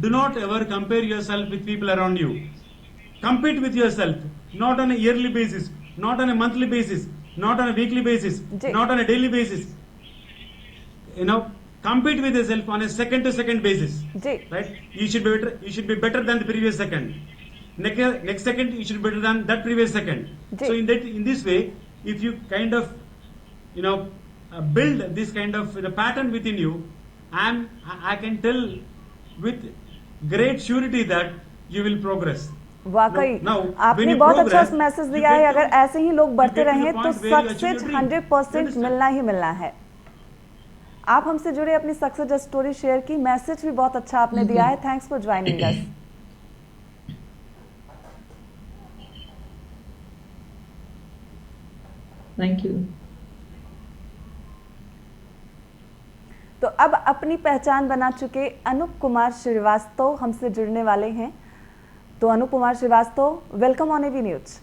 do not ever compare yourself with people around you. Compete with yourself, not on a yearly basis, not on a monthly basis, not on a weekly basis, Ji. not on a daily basis. Compete with yourself on a second to second basis. Ji. Right? You should be better than the previous second. Next second you should be better than that previous second. Ji. So in this way, if you kind of build this kind of the pattern within you, I can tell with great surety that you will progress. वाकई Now, आपने when you बहुत अच्छा progress, message you दिया है। get अगर to- ऐसे ही लोग बढ़ते you get to the रहें तो point where you achieve success your dream. 100% Understand? मिलना ही मिलना है। आप हमसे जुड़े अपनी सक्सेस स्टोरी शेयर की, मैसेज भी बहुत अच्छा आपने दिया है। Thanks for joining us. Thank you. तो अब अपनी पहचान बना चुके अनूप कुमार श्रीवास्तव हमसे जुड़ने वाले हैं। तो Anoop Kumar Srivastava, welcome on AB news.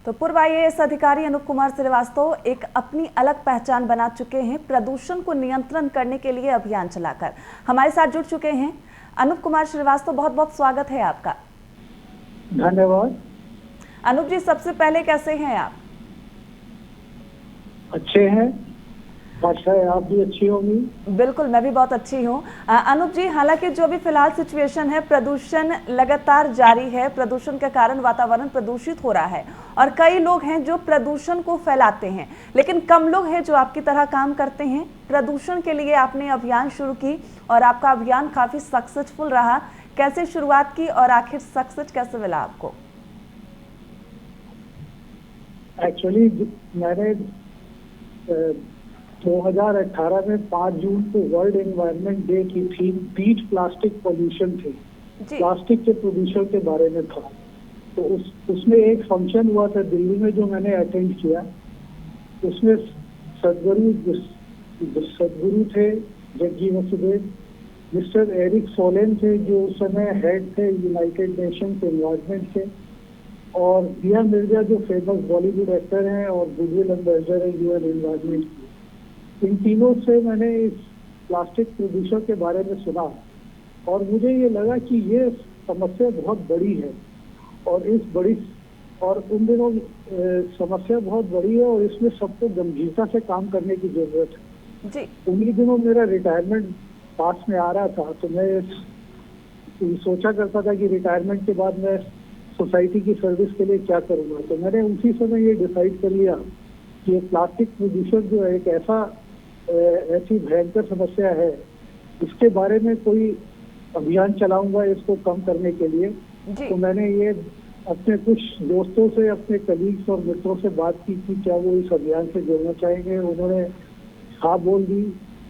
तो पूर्व IAS अधिकारी अनूप कुमार श्रीवास्तव एक अपनी अलग पहचान बना चुके हैं प्रदूषण को नियंत्रण करने के लिए अभियान चलाकर। हमारे साथ जुड़ चुके हैं अनूप कुमार श्रीवास्तव, बहुत बहुत स्वागत है आपका। धन्यवाद। अनूप जी, सबसे पहले कैसे हैं आप? अच्छे हैं, अच्छा है, आप भी अच्छी होंगी। बिल्कुल, मैं भी बहुत अच्छी हूँ। अनूप जी, हालांकि जो भी फिलहाल सिचुएशन है, प्रदूषण लगातार जारी है, प्रदूषण के कारण वातावरण प्रदूषित हो रहा है और कई लोग हैं जो प्रदूषण को फैलाते हैं, लेकिन कम लोग हैं जो आपकी तरह काम करते हैं। प्रदूषण के लिए आपने अभियान शुरू की और आपका अभियान काफी सक्सेसफुल रहा। कैसे शुरुआत की और आखिर सक्सेस कैसे मिला आपको? एक्चुअली मैंने 2018 में 5 जून को वर्ल्ड एनवायरनमेंट डे की थीम बीट प्लास्टिक पोल्यूशन थी। जी। प्लास्टिक के प्रदूषण के बारे में था। तो उसमें एक फंक्शन हुआ था दिल्ली में जो मैंने अटेंड किया। उसमें सदगुरु थे Jaggi Vasudev, mister Erik Solheim थे जो उस समय हेड थे यूनाइटेड नेशंस एनवायरनमेंट के, और दिया मिर्जा जो फेमस बॉलीवुड एक्टर हैं और गुडविल एम्बेसडर है यूएन एनवायरनमेंट की। इन तीनों से मैंने इस प्लास्टिक प्रदूषण के बारे में सुना और मुझे ये लगा कि ये समस्या बहुत बड़ी है और उन दिनों समस्या बहुत बड़ी है और इसमें सबको गंभीरता से काम करने की जरूरत है। जी। उन्हीं दिनों मेरा रिटायरमेंट पास में आ रहा था, तो मैं सोचा करता था कि रिटायरमेंट के बाद मैं सोसाइटी की सर्विस के लिए क्या करूँगा। तो मैंने उसी समय ये डिसाइड कर लिया कि ये प्लास्टिक प्रदूषण जो है एक ऐसी भयंकर समस्या है, इसके बारे में कोई अभियान चलाऊंगा इसको कम करने के लिए। जी। तो मैंने ये अपने कुछ दोस्तों से, अपने कलीग्स और मित्रों से बात की कि क्या वो इस अभियान से जुड़ना चाहेंगे। उन्होंने हाँ बोल दी,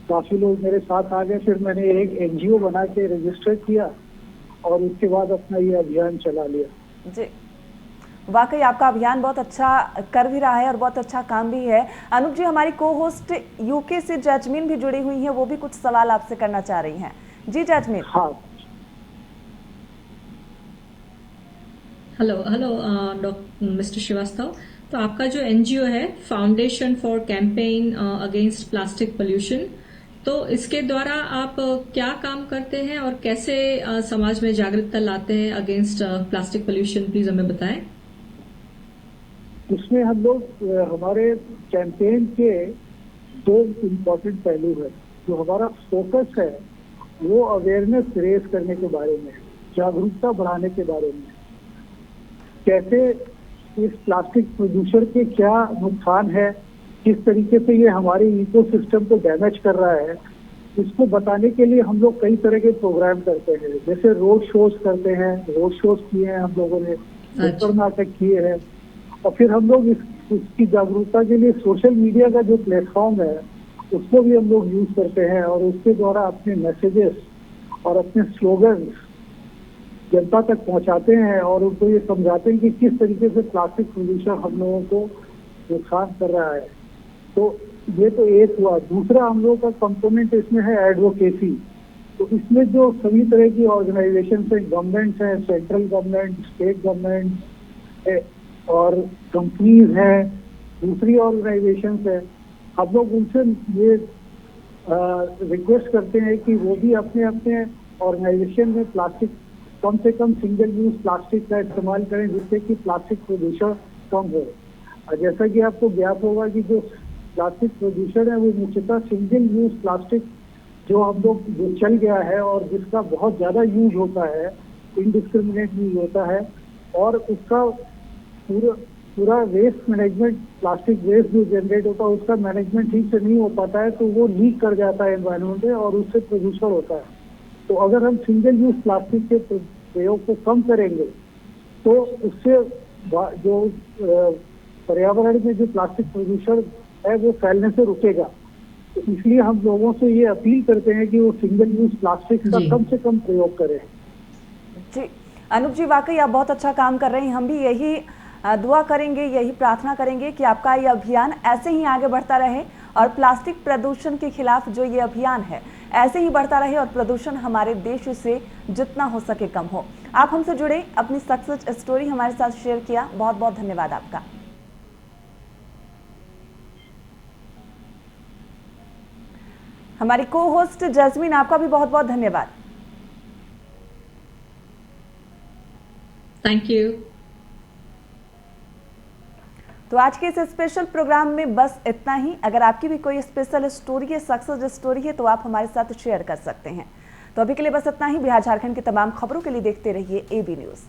काफी लोग मेरे साथ आ गए। फिर मैंने एक NGO बना के रजिस्टर किया और उसके बाद अपना ये अभियान चला लिया। जी। वाकई आपका अभियान बहुत अच्छा कर भी रहा है और बहुत अच्छा काम भी है। अनूप जी, हमारी को होस्ट यूके से जैस्मीन भी जुड़ी हुई हैं, वो भी कुछ सवाल आपसे करना चाह रही हैं। जी जैस्मीन। हाँ, हेलो डॉक्टर मिस्टर श्रीवास्तव, तो आपका जो एनजीओ है foundation for campaign against plastic pollution, तो इसके द्वारा आप क्या काम करते हैं और कैसे समाज में जागरूकता लाते हैं अगेंस्ट प्लास्टिक पोल्यूशन, प्लीज हमें बताएं। इसमें हम लोग हमारे कैंपेन के दो इम्पोर्टेंट पहलू है। जो हमारा फोकस है वो अवेयरनेस रेज करने के बारे में, जागरूकता बढ़ाने के बारे में, कैसे इस प्लास्टिक प्रदूषण के क्या नुकसान है, किस तरीके से ये हमारे इकोसिस्टम को डैमेज कर रहा है, इसको बताने के लिए हम लोग कई तरह के प्रोग्राम करते हैं। जैसे रोड शोज करते हैं, रोड शोज किए हैं हम लोगों ने, नुक्कड़ नाटक किए हैं, और फिर हम लोग इसकी जागरूकता के लिए सोशल मीडिया का जो प्लेटफॉर्म है उसको भी हम लोग यूज करते हैं और उसके द्वारा अपने मैसेजेस और अपने स्लोगन्स जनता तक पहुंचाते हैं और उनको ये समझाते हैं कि किस तरीके से प्लास्टिक प्रदूषण हम लोगों को नुकसान कर रहा है। तो ये तो एक हुआ। दूसरा हम लोगों का कंपोनेंट इसमें है एडवोकेसी। तो इसमें जो सभी तरह की ऑर्गेनाइजेशन है, गवर्नमेंट है, सेंट्रल गवर्नमेंट, स्टेट गवर्नमेंट और कंपनीज हैं, दूसरी ऑर्गेनाइजेशन है, हम लोग उनसे ये रिक्वेस्ट करते हैं कि वो भी अपने अपने ऑर्गेनाइजेशन में प्लास्टिक कम से कम सिंगल यूज प्लास्टिक का इस्तेमाल करें, जिससे कि प्लास्टिक प्रदूषण कम हो। और जैसा कि आपको ज्ञात होगा कि जो प्लास्टिक प्रदूषण है वो मुख्यतः सिंगल यूज प्लास्टिक जो हम लोग जो चल गया है और जिसका बहुत ज्यादा यूज होता है, इनडिस्क्रिमिनेट यूज होता है, और उसका पूरा वेस्ट मैनेजमेंट, प्लास्टिक वेस्ट जो जनरेट होता है उसका मैनेजमेंट ठीक से नहीं हो पाता है, तो वो लीक कर जाता है एनवायरमेंट में और उससे प्रदूषण होता है। तो अगर हम सिंगल यूज प्लास्टिक के प्रयोग को कम करेंगे तो उससे जो पर्यावरण में जो प्लास्टिक प्रदूषण है वो फैलने से रुकेगा। तो इसलिए हम लोगों से ये अपील करते हैं कि वो सिंगल यूज प्लास्टिक का कम से कम प्रयोग करें। जी अनूप जी, वाकई आप बहुत अच्छा काम कर रहे हैं। हम भी यही दुआ करेंगे, यही प्रार्थना करेंगे कि आपका ये अभियान ऐसे ही आगे बढ़ता रहे और प्लास्टिक प्रदूषण के खिलाफ जो ये अभियान है ऐसे ही बढ़ता रहे और प्रदूषण हमारे देश से जितना हो सके कम हो। आप हमसे जुड़े, अपनी सक्सेस स्टोरी हमारे साथ शेयर किया, बहुत बहुत धन्यवाद आपका। हमारी को होस्ट जैस्मीन, आपका भी बहुत बहुत धन्यवाद। Thank you. तो आज के इस स्पेशल प्रोग्राम में बस इतना ही। अगर आपकी भी कोई स्पेशल स्टोरी है, सक्सेस स्टोरी है, तो आप हमारे साथ शेयर कर सकते हैं। तो अभी के लिए बस इतना ही। बिहार झारखंड की तमाम खबरों के लिए देखते रहिए AB न्यूज़।